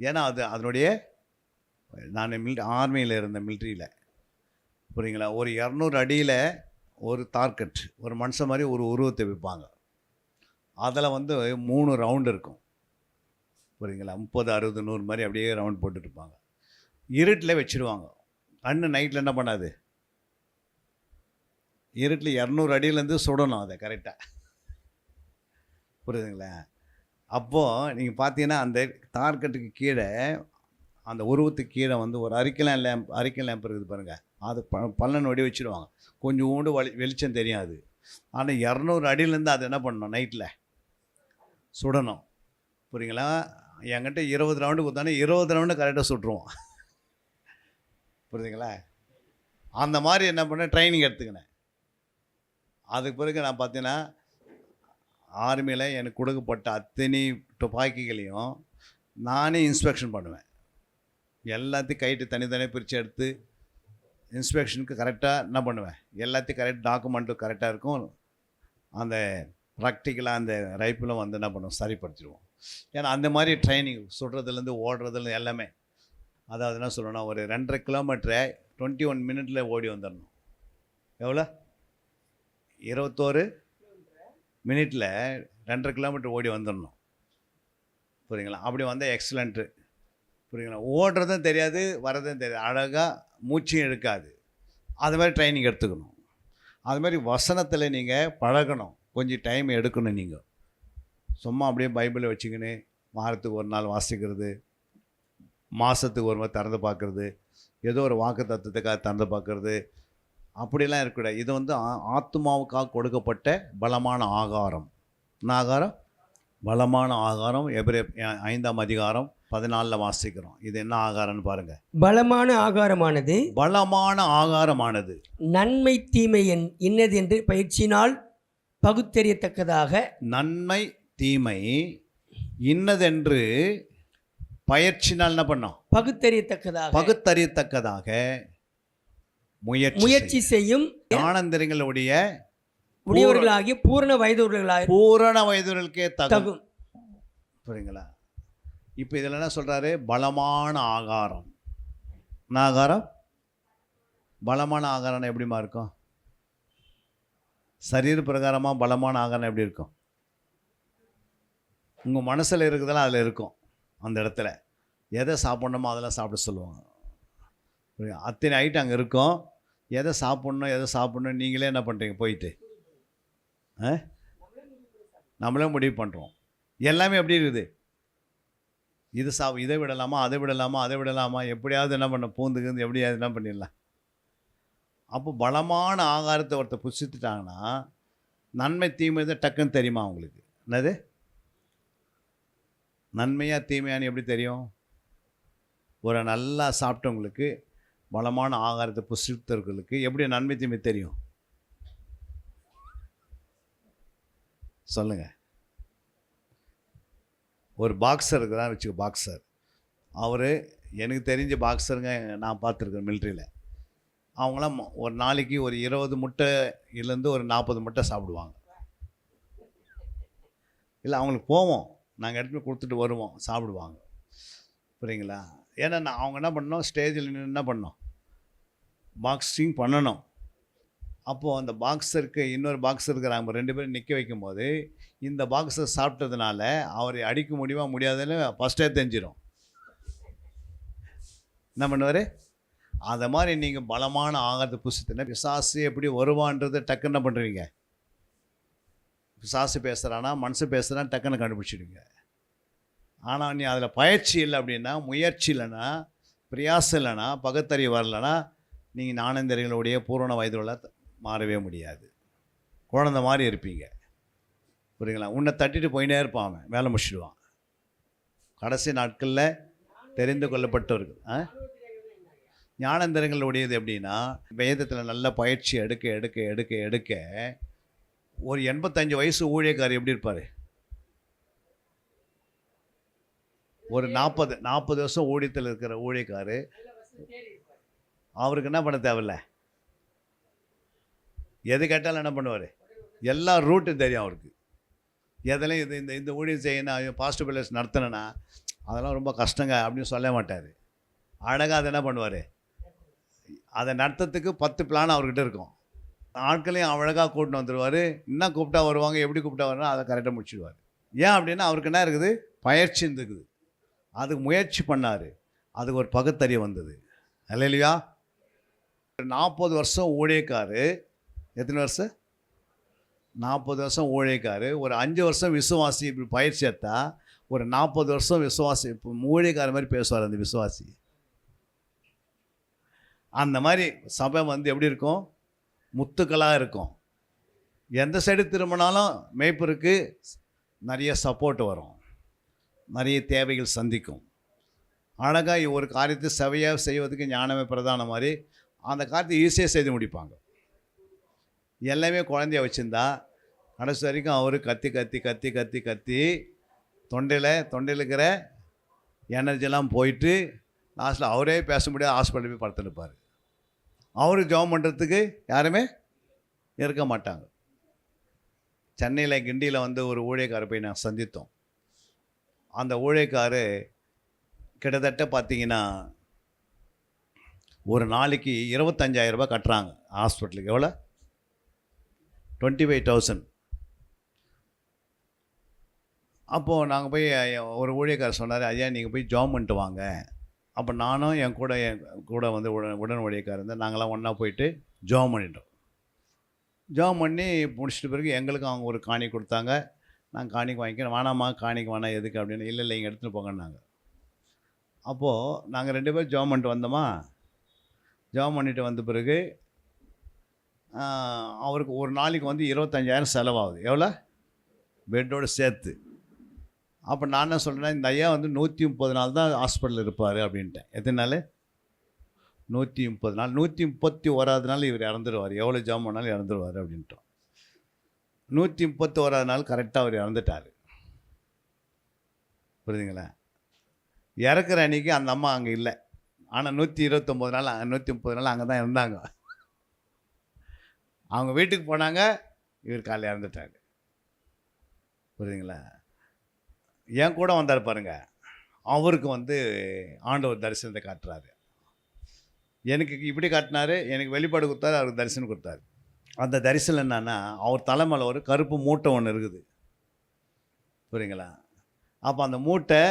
S3: ஏன்னா அதனுடைய நான் ஆர்மியில் இருந்தேன், மிலிட்ரியில். புரியுங்களா? ஒரு 200 அடியில் ஒரு டார்கெட், ஒரு மனுஷன் மாதிரி ஒரு உருவத்தை வைப்பாங்க. அதில் 3 ரவுண்டு இருக்கும். புரியுங்களா? 30, 60, 100 மாதிரி அப்படியே ரவுண்ட் போட்டுருப்பாங்க. இருட்டில் வச்சுருவாங்க. கண்ணு நைட்டில் என்ன பண்ணாது, இருட்டில் 200 அடியிலேருந்து சுடணும் அதை கரெக்டாக. புரியுதுங்களா? அப்போது நீங்கள் பார்த்தீங்கன்னா அந்த டார்கெட்டுக்கு கீழே அந்த உருவத்துக்கு கீழே வந்து ஒரு அரிக்கலான் லேம்ப் இருக்குது பாருங்கள், அது பல்லன் வடி வச்சுருவாங்க. கொஞ்சோண்டு வெளிச்சம் தெரியாது. ஆனால் 200 அடியிலேருந்து அது என்ன பண்ணணும், நைட்டில் சுடணும். புரியுங்களா? என்கிட்ட 20 ரவுண்டு கொடுத்தானே 20 ரவுண்டு கரெக்டாக சுட்டுருவோம். புரியுதுங்களா? அந்த மாதிரி என்ன பண்ணேன், ட்ரைனிங் எடுத்துக்கினேன். அதுக்கு பிறகு நான் பார்த்தீங்கன்னா ஆர்மியில் எனக்கு கொடுக்கப்பட்ட அத்தனை துப்பாக்கிகளையும் நானே இன்ஸ்பெக்ஷன் பண்ணுவேன். எல்லாத்தையும் கைட்டு தனித்தனியாக பிரித்து எடுத்து இன்ஸ்பெக்ஷனுக்கு கரெக்டாக என்ன பண்ணுவேன், எல்லாத்தையும் கரெக்ட் டாக்குமெண்ட்டும் கரெக்டாக இருக்கும். அந்த ப்ராக்டிக்கலாக அந்த ரைப்பிலும் வந்து என்ன பண்ணுவோம், சரிப்படுத்திடுவோம். ஏன்னா அந்த மாதிரி ட்ரைனிங் சுடுறதுலேருந்து ஓடுறதுலேருந்து எல்லாமே. அதாவது என்ன சொல்லணும்னா, ஒரு 2.5 கிலோமீட்டரை 21 மினிட்டில் ஓடி வந்துடணும். எவ்வளோ? 21 மினிட்டில் 2.5 கிலோமீட்டர் ஓடி வந்துடணும். புரியுங்களா? அப்படி வந்தால் எக்ஸலண்ட்டு. புரியுங்களா? ஓடுறதும் தெரியாது, வர்றதும் தெரியாது, அழகாக மூச்சும் எடுக்காது. அது மாதிரி ட்ரைனிங் எடுத்துக்கணும். அது மாதிரி வசனத்தில் நீங்கள் பழகணும், கொஞ்சம் டைம் எடுக்கணும். நீங்கள் சும்மா அப்படியே பைபிளை வச்சுக்கின்னு வாரத்துக்கு ஒரு நாள் வாசிக்கிறது, மாதத்துக்கு ஒரு மாதிரி திறந்து பார்க்குறது, ஏதோ ஒரு வாக்கு தத்துவத்துக்காக திறந்து பார்க்குறது, அப்படிலாம் இருக்கக்கூடாது. இது வந்து ஆத்மாவுக்காக கொடுக்கப்பட்ட பலமான ஆகாரம். என்ன ஆகாரம்? பலமான ஆகாரம். எபிரேயர் 5ஆம் அதிகாரம் 14 வாசிக்கிறோம். இது என்ன ஆகாரம்னு பாருங்கள்.
S5: பலமான ஆகாரமானது
S3: பலமான ஆகாரமானது
S5: நன்மை தீமை இன்னது என்று பயிற்சியினால் பகுத்தறியத்தக்கதாக.
S3: நன்மை தீமை இன்னதென்று பயிற்சினால் என்ன பண்ணோம், பகுத்தறியத்தக்கதாக
S5: முயற்சி செய்யும்
S3: ஞானேந்திரியங்களுடைய
S5: உடையவர்களாகிய பூரண வயதுகளுக்கே தகும்.
S3: புரியுங்களா? இப்போ இதில் என்ன சொல்கிறாரு, பலமான ஆகாரம். என்ன ஆகாரம்? பலமான ஆகாரம் எப்படிமா இருக்கும்? சரீர பிரகாரமாக பலமான ஆகாரம் எப்படி இருக்கும்? உங்கள் மனசில் இருக்குதெல்லாம் அதில் இருக்கும். அந்த இடத்துல எதை சாப்பிட்ணுமோ அதெல்லாம் சாப்பிட சொல்லுவாங்க. அத்தனை ஐட்டம் அங்கே இருக்கும். எதை சாப்பிட்ணும் நீங்களே என்ன பண்ணுறீங்க, போயிட்டு நம்மளே முடிவு பண்ணுறோம். எல்லாமே எப்படி இருக்குது, இதை விடலாமா, அதை விடலாமா, எப்படியாவது என்ன பண்ண பூந்துக்குது, எப்படியாவது என்ன பண்ணிடலாம். அப்போ பலமான ஆகாரத்தை ஒருத்தர் புசித்துட்டாங்கன்னா நன்மை தீமை தான் டக்குன்னு தெரியுமா அவங்களுக்கு? என்னது நன்மையா தீமையான்னு எப்படி தெரியும்? ஒரு நல்லா சாப்பிட்டவங்களுக்கு, பலமான ஆகாரத்தை புசித்தவர்களுக்கு எப்படி நன்மை தீமை தெரியும் சொல்லுங்க. ஒரு பாக்ஸர் இருக்குதான் வச்சுக்கோ, பாக்ஸர். அவர் எனக்கு தெரிஞ்ச பாக்ஸருங்க நான் பார்த்துருக்கேன் மிலிட்ரியில். அவங்களாம் ஒரு நாளைக்கு ஒரு 20 முட்டையிலேருந்து ஒரு 40 முட்டை சாப்பிடுவாங்க. இல்லை அவங்களுக்கு போவோம், நாங்கள் எடுத்துகிட்டு கொடுத்துட்டு வருவோம், சாப்பிடுவாங்க. புரியுங்களா? ஏன்னா அவங்க என்ன பண்ணணும், ஸ்டேஜில் என்ன பண்ணணும், பாக்ஸிங் பண்ணணும். அப்போது அந்த பாக்ஸருக்கு இன்னொரு பாக்ஸருக்கு நாங்கள் 2 பேரும் நிற்க வைக்கும்போது இந்த பாக்ஸர் சாப்பிட்டதுனால அவரை அடிக்க முடியாதுன்னு ஃபஸ்ட்டே தெரிஞ்சிடும். என்ன பண்ணுவார்? அதை மாதிரி நீங்கள் பலமான ஆகாரத்தை புசித்துனா பிசாசு எப்படி வருவான்றது டக்குன்னு என்ன பண்ணுறீங்க, பிசாசு பேசுகிறானா மனசு பேசுகிறான்னு டக்குன்னு கண்டுபிடிச்சிடுவீங்க. ஆனால் நீ அதில் பயிற்சி இல்லை அப்படின்னா, முயற்சி இல்லைன்னா, பிரயாசம் இல்லைன்னா, பகுத்தறிவு வரலைன்னா நீங்கள் ஞானேந்திரியங்களுடைய பூரண வயதுள்ள மாறவே முடியாது. குழந்த மாதிரி இருப்பீங்க. புரியுங்களா? உன்னை தட்டிட்டு போயினே இருப்பான், வேலை முடிச்சிடுவான். கடைசி நாட்களில் தெரிந்து கொள்ளப்பட்டவர்கள் ஞானேந்திரியங்களுடையது எப்படின்னா, வேதத்தில் நல்ல பயிற்சி எடுக்க எடுக்க எடுக்க எடுக்க ஒரு 85 வயசு ஊழியக்காரர் எப்படி இருப்பார்? ஒரு 40 வருஷம் ஊழியத்தில் இருக்கிற ஊழியக்காரு அவருக்கு என்ன பண்ண தேவையில்ல, எது கேட்டாலும் என்ன பண்ணுவார், எல்லா ரூட்டும் தெரியும் அவருக்கு. எதெல்லாம் இது இந்த ஊழியம் செய்யணும், பாசிட்டிவ் பிளேஸ் நடத்தினா அதெல்லாம் ரொம்ப கஷ்டங்க அப்படின்னு சொல்ல மாட்டார். அழகாக அதை என்ன பண்ணுவார், அதை நடத்துறதுக்கு 10 பிளான் அவர்கிட்ட இருக்கும். ஆட்களையும் அழகாக கூட்டின்னு வந்துடுவார். இன்னும் கூப்பிட்டா வருவாங்க, எப்படி கூப்பிட்டா வரணும் அதை கரெக்டாக முடிச்சுடுவார். ஏன் அப்படின்னா அவருக்கு என்ன இருக்குது, பயிற்சி இருக்குது. அதுக்கு முயற்சி பண்ணார், அதுக்கு ஒரு பகுத்தறிவு வந்தது. அல்லேலூயா. 40 வருஷம் ஊழியக்காரு. எத்தனை வருஷம்? 40 வருஷம் ஊழியக்காரு. ஒரு 5 வருஷம் விசுவாசி இப்படி பயிற்சி எடுத்தால் ஒரு 40 வருஷம் விசுவாசி இப்போ மூழிகார மாதிரி பேசுவார் அந்த விசுவாசி. அந்த மாதிரி சபை வந்து எப்படி இருக்கும்? முத்துக்களாக இருக்கும். எந்த சைடு திரும்பினாலும் மேய்ப்பருக்கு நிறைய சப்போர்ட் வரும், நிறைய தேவைகள் சந்திக்கும். அழகாக ஒரு காரியத்தை செவையாக செய்வதற்கு ஞானமே பிரதான மாதிரி அந்த காரியத்தை ஈஸியாக செய்து முடிப்பாங்க. எல்லாமே குழந்தைய வச்சுருந்தா கடைசி வரைக்கும் அவர் கத்தி கத்தி கத்தி கத்தி கத்தி தொண்டையில் இருக்கிற எனர்ஜிலாம் போயிட்டு லாஸ்ட்டில் அவரே பேச முடியாது, ஹாஸ்பிட்டல் போய் படுத்துருப்பார். அவருக்கு ஜெபம் பண்ணுறதுக்கு யாருமே இருக்க மாட்டாங்க. சென்னையில் கிண்டியில் வந்து ஒரு ஊழியக்காரை போய் நான் சந்தித்தோம். அந்த ஊழியக்காரு கிட்டத்தட்ட பார்த்தீங்கன்னா ஒரு நாளைக்கு 25,000 ரூபாய் கட்டுறாங்க ஹாஸ்பிட்டலுக்கு. எவ்வளோ? 25,000. அப்போது நாங்கள் போய் ஒரு ஊழியக்காரர் சொன்னார், ஐயா நீங்கள் போய் ஜாம் பண்ணிட்டு வாங்க. அப்போ நானும் என் கூட வந்து உடன் ஊழியக்காரர் இருந்தால் நாங்களாம் ஒன்றா போயிட்டு ஜாம் பண்ணிட்டோம். ஜாம் பண்ணி முடிச்சிட்ட பிறகு எங்களுக்கும் அவங்க ஒரு காணி கொடுத்தாங்க. நாங்கள் காணிக்கு வாங்கிக்கிறோம். வேணாமா காணிக்கு வேணாம் எதுக்கு அப்படின்னு. இல்லை இங்கே எடுத்துகிட்டு போங்கன்னாங்க. அப்போது நாங்கள் 2 பேரும் ஜாம் பண்ணிட்டு வந்தோமா. ஜாம் பண்ணிட்டு வந்த பிறகு அவருக்கு ஒரு நாளைக்கு வந்து 25,000 செலவாகுது. எவ்வளோ? பெட்டோடு சேர்த்து. அப்போ நான் என்ன சொல்கிறேன்னா, இந்த ஐயா வந்து 130 நாள் தான் ஹாஸ்பிட்டலில் இருப்பார் அப்படின்ட்டேன். எத்தனை நாள்? 130 நாள். 131வது நாள் இவர் இறந்துடுவார். எவ்வளோ ஜாம் பண்ணாலும் இறந்துடுவார் அப்படின்ட்டோம். 131வது நாள் கரெக்டாக அவர் இறந்துட்டார். புரியுதுங்களா? இறக்குற அன்றைக்கி அந்த அம்மா அங்கே இல்லை. ஆனால் 129 நாள் 130 நாள் அங்கே தான் இருந்தாங்க. அவங்க வீட்டுக்கு போனாங்க, இவர் காலையில் இறந்துட்டார். புரியுதுங்களா? என் கூட வந்தார் பாருங்க, அவருக்கு வந்து ஆண்டவர் தரிசனத்தை காட்டுறாரு. எனக்கு இப்படி காட்டினார், எனக்கு வெளிப்பாடு கொடுத்தாரு, அவருக்கு தரிசனம் கொடுத்தாரு. அந்த தரிசனம் என்னன்னா, அவர் தலைமையில் ஒரு கருப்பு மூட்டை ஒன்று இருக்குது. புரியுங்களா? அப்போ அந்த மூட்டை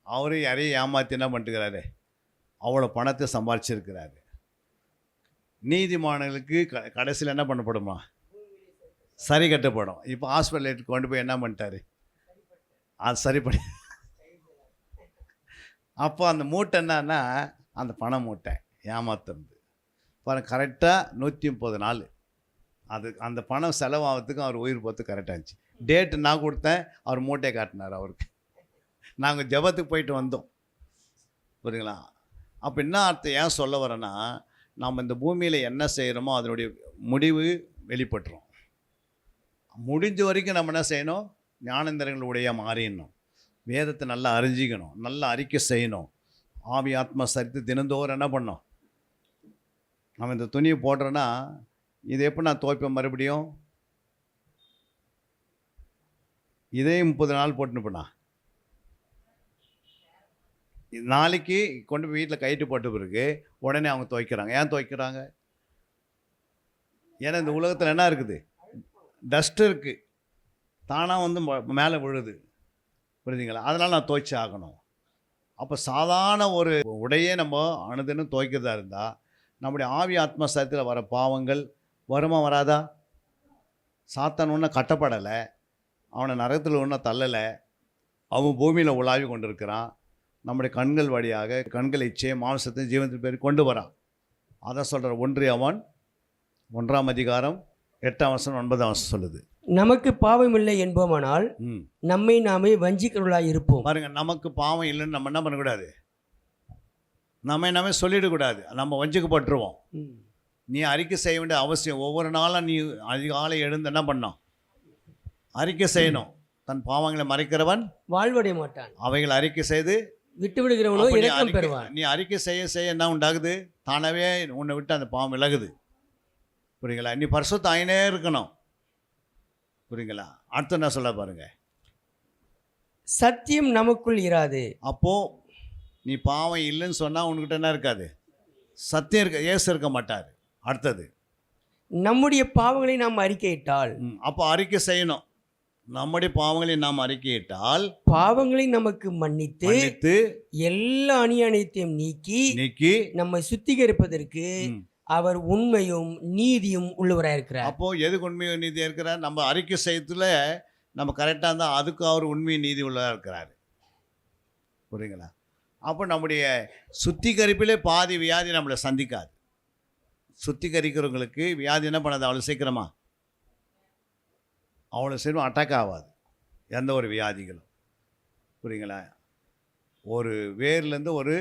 S3: அவரு யாரையும் ஏமாற்றி என்ன பண்ணிட்டுக்கிறாரு, அவ்வளோ பணத்தை சம்பாதிச்சிருக்கிறாரு. நீதிமான்களுக்கு கடைசியில் என்ன பண்ணப்படுமா? சரி கட்டப்படும். இப்போ ஹாஸ்பிட்டலுக்கு கொண்டு போய் என்ன பண்ணிட்டாரு, அது சரி பண்ணி. அப்போ அந்த மூட்டை என்னன்னா, அந்த பண மூட்டை ஏமாத்துறது பாருங்க. கரெக்டாக 130 நாள் அது அந்த பணம் செலவாகிறதுக்கும் அவர் உயிர் போகிறது கரெக்டாக இருந்துச்சு. டேட்டு நான் கொடுத்தேன், அவர் மூட்டையை காட்டினார் அவருக்கு. நாங்கள் ஜெபத்துக்கு போயிட்டு வந்தோம். புரியுங்களா? அப்போ என்ன அர்த்தம், ஏன் சொல்ல வரேன்னா, நாம் இந்த பூமியில் என்ன செய்கிறோமோ அதனுடைய முடிவு வெளிப்பட்டுரும். முடிஞ்ச வரைக்கும் நம்ம என்ன செய்யணும், ஞானேந்திரங்களுடைய மாறிடணும், வேதத்தை நல்லா அறிஞ்சிக்கணும், நல்லா அறிக்கை செய்யணும், ஆவி ஆத்மா சரித்து தினந்தோறும் என்ன பண்ணோம். நம்ம இந்த துணியை போடுறோன்னா இது எப்போ நான் துவைப்பேன் மறுபடியும்? இதே 30 நாள் போட்டுனுப்பண்ணா, நாளைக்கு கொண்டு போய் வீட்டில் கைட்டு போட்ட பிறகு உடனே அவங்க துவைக்கிறாங்க. ஏன் துவைக்கிறாங்க? ஏன்னா இந்த உலகத்தில் என்ன இருக்குது, டஸ்ட்டு இருக்குது, தானாக வந்து மேலே விழுது. புரியுதுங்களா? அதனால் நான் துவைச்சி ஆகணும். அப்போ சாதாரண ஒரு உடையே நம்ம அனுதினம் துவைக்கிறதா இருந்தால் நம்முடைய ஆவி ஆத்மா சரத்தில் வர பாவங்கள் வருமா வராதா? சாத்தான் ஒன்றும் கட்டப்படலை, அவனை நரகத்தில் ஒன்றும் தள்ளலை, அவன் பூமியில் உலாவி கொண்டு இருக்கிறான். நம்முடைய கண்கள் வழியாக கண்கள் இச்சை மாம்சத்தை ஜீவனத்தின் பேர் கொண்டு வரான். அதை சொல்கிற 1 யோவான் 1ஆம் அதிகாரம் 8ஆம் வசனம் 9ஆம் வசனம் சொல்லுது,
S5: நமக்கு பாவம் இல்லை என்போமானால் நம்மை நாமே வஞ்சிக்கிறவர்களாய் இருப்போம்.
S3: பாருங்க, நமக்கு பாவம் இல்லைன்னு நம்ம என்ன பண்ணக்கூடாது, நம்ம நாமே சொல்லிடக்கூடாது, நம்ம வஞ்சிக்கப்பட்டுருவோம். நீ அறிக்கை செய்ய வேண்டிய அவசியம். ஒவ்வொரு நாளும் நீ அதிகாலை எழுந்து என்ன பண்ணணும், அறிக்கை செய்யணும். தன் பாவங்களை மறைக்கிறவன்
S5: வாழ்வடைய மாட்டான்,
S3: அவைகளை அறிக்கை செய்து
S5: விட்டு விடுகிறவனோ இரக்கம் பெறுவான்.
S3: நீ அறிக்கை செய்ய செய்ய என்ன உண்டாகுது, தானாகவே உன்னை விட்டு அந்த பாவம் விலகுது. புரியுங்களா? நீ பரிசுத்த ஆயினே இருக்கணும். புரியுங்களா? அடுத்து என்ன சொல்ல பாருங்க,
S5: சத்தியம் நமக்குள் இராது.
S3: அப்போ நீ பாவம் இல்லைன்னு சொன்னால் உன்கிட்ட என்ன இருக்காது, சத்தியம் இருக்க, ஏசு இருக்க மாட்டார். அடுத்தது,
S5: நம்முடைய பாவங்களை நாம் அறிக்கையிட்டால்,
S3: அப்போ அறிக்கை செய்யணும். நம்முடைய பாவங்களை நாம் அறிக்கையிட்டால்
S5: பாவங்களை நமக்கு மன்னித்து எல்லா அநியாயத்தையும் நீக்கி நம்மை சுத்திகரிப்பதற்கு அவர் உண்மையும் நீதியும் உள்ளவராக இருக்கிறார்.
S3: அப்போ எதுக்கு உண்மையும் நீதியாக இருக்கிறார்? நம்ம அறிக்கை செய்யறதுல நம்ம கரெக்டாக இருந்தால் அதுக்கு அவர் உண்மையும் நீதி உள்ளதாக இருக்கிறார். புரியுங்களா? அப்போ நம்முடைய சுத்திகரிப்பிலே பாதி வியாதி நம்மளை சந்திக்காது. சுத்திகரிக்கிறவங்களுக்கு வியாதி என்ன பண்ணாது அவ்வளோ சீக்கிரமா, அவ்வளோ சீக்கிரம் அட்டாக் ஆகாது எந்த ஒரு வியாதிகளும். புரியுங்களா? ஒரு வேர்லேருந்து ஒரு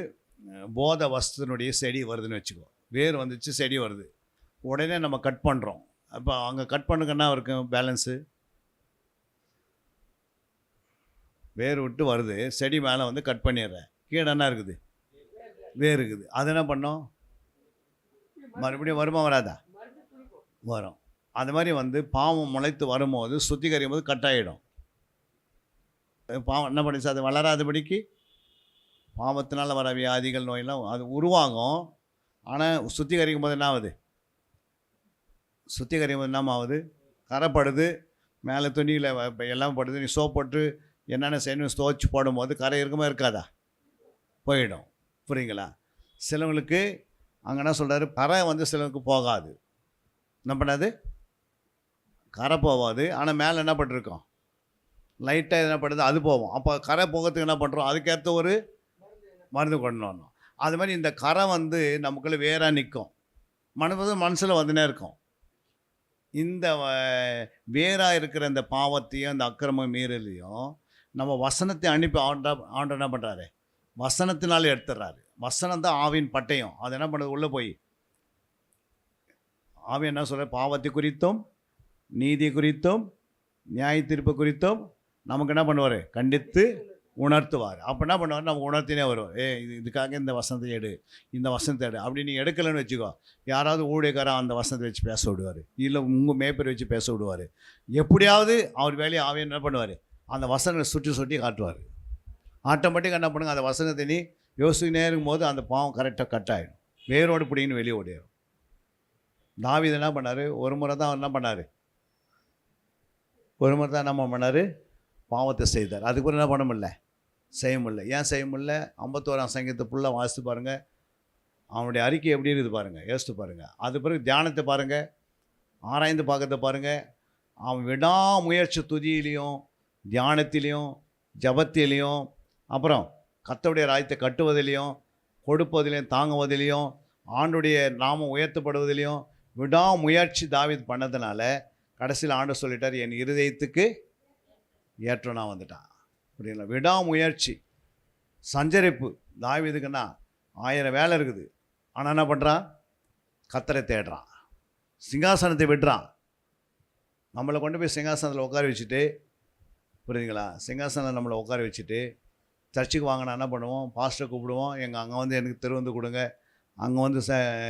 S3: போத வஸ்துனுடைய செடி வருதுன்னு வச்சுக்கோ. வேர் வந்துச்சு, செடி வருது, உடனே நம்ம கட் பண்ணுறோம். அப்போ அங்கே கட் பண்ணுங்கன்னா இருக்கும் பேலன்ஸு, வேர் விட்டு வருது, செடி மேலே வந்து கட் பண்ணிடுறேன், கீழே என்ன இருக்குது? வேர் இருக்குது. அது என்ன பண்ணோம்? மறுபடியும் வருமா வராதா? வரும். அது மாதிரி வந்து பாவம் முளைத்து வரும்போது சுத்திகரிக்கும் போது கட் ஆகிடும். பாவம் என்ன பண்ணிச்சு? அது வளராதபடிக்கு பாவத்தினால் வர வியாதிகள் நோயெல்லாம் அது உருவாகும். ஆனால் சுத்திகரிக்கும் போது என்ன ஆகுது? சுத்திகரிக்கும் போது என்ன ஆகுது? கரைப்படுது, மேலே துணியில் எல்லாம் படுது. நீ சோப் போட்டு என்னென்ன செய்யணும் துவைச்சி போடும்போது கரை இருக்குமா இருக்காதா? போயிடும். புரியுங்களா? சிலவங்களுக்கு அங்கே என்ன சொல்கிறாரு, கரை வந்து சிலவங்களுக்கு போகாது. என்ன பண்ணாது? கரை போகாது. ஆனால் மேலே என்ன பண்ணிருக்கோம்? லைட்டாக என்ன பண்ணுது? அது போவோம். அப்போ கரை போகிறதுக்கு என்ன பண்ணுறோம்? அதுக்கேற்ற ஒரு மருந்து கொண்டு வரணும். அது மாதிரி இந்த கரை வந்து நமக்குள்ளே வேறாக நிற்கும், மனசில் வந்துனே இருக்கும். இந்த வேறாக இருக்கிற இந்த பாவத்தையும் இந்த அக்கிரம மீறலையும் நம்ம வசனத்தை அனுப்பி ஆண்டவர் என்ன பண்ணுறாரு? வசனத்தினால எடுத்துடுறாரு. வசனம் தான் ஆவின் பட்டயம். அது என்ன பண்ணுறது? உள்ளே போய் ஆவி என்ன சொல்கிற? பாவத்தை குறித்தும் நீதி குறித்தும் நியாய தீர்ப்பு குறித்தும் நமக்கு என்ன பண்ணுவார்? கண்டித்து உணர்த்துவார். அப்போ என்ன பண்ணுவார்? நம்ம உணர்த்தினே வருவார். இதுக்காக இந்த வசனத்தை எடு, இந்த வசனத்தை எடு. அப்படி நீ எடுக்கலைன்னு வச்சுக்கோ, யாராவது ஊழியக்காரன் அந்த வசனத்தை வச்சு பேச விடுவார், இல்லை உங்கள் மேய்ப்பர் வச்சு பேச விடுவார். எப்படியாவது அவர் வேலையை ஆவியை என்ன பண்ணுவார்? அந்த வசனத்தை சுற்றி சுற்றி காட்டுவார். ஆட்டோமேட்டிக்காக என்ன பண்ணுங்க? அந்த வசனத்தை நீ யோசிச்சுனே இருக்கும்போது அந்த பாவம் கரெக்டாக கட் ஆகிடும், வேரோடு பிடிங்கன்னு வெளியே ஓடிடும். தாவீது என்ன பண்ணார்? ஒரு முறை தான் என்ன பண்ணார்? ஒரு முறை தான் என்ன பண்ணார்? பாவத்தை செய்தார். அதுக்கு என்ன பண்ண முடியல? செய்ய முடியல. ஏன் செய்ய முடியல? 51ஆம் சங்கீதத்தை ஃபுல்லாக வாசித்து பாருங்கள். அவனுடைய அறிக்கை எப்படி இருக்குது பாருங்கள், யோசித்து பாருங்கள். அது பிறகு தியானத்தை பாருங்கள், ஆராய்ந்து பார்க்கறத பாருங்கள். அவன் விடாமுயற்சி துதியிலையும் தியானத்திலையும் ஜபத்திலையும் அப்புறம் கர்த்தருடைய ராஜ்யத்தை கட்டுவதிலையும் கொடுப்பதிலையும் தாங்குவதிலையும் ஆண்டுடைய நாமம் உயர்த்தப்படுவதிலையும் விடாமுயற்சி தாவீது பண்ணதுனால கடைசியில் ஆண்டவர் சொல்லிட்டார், என் இருதயத்துக்கு ஏற்றனா வந்துட்டான். புரியல? விடாமுயற்சி, சஞ்சரிப்பு. தாவீதுக்குன்னா 1000 வேலை இருக்குது, ஆனால் என்ன பண்ணுறான்? கர்த்தரை தேடுறான், சிங்காசனத்தை விடுறான். நம்மளை கொண்டு போய் சிங்காசனத்தில் உட்கார வச்சுட்டு, புரியுதுங்களா? சிங்காசனம் நம்மளை உட்கார வச்சுட்டு சர்ச்சுக்கு வாங்கினா என்ன பண்ணுவோம்? பாஸ்டரை கூப்பிடுவோம், அங்கே வந்து எனக்கு திருவந்து கொடுங்க, அங்கே வந்து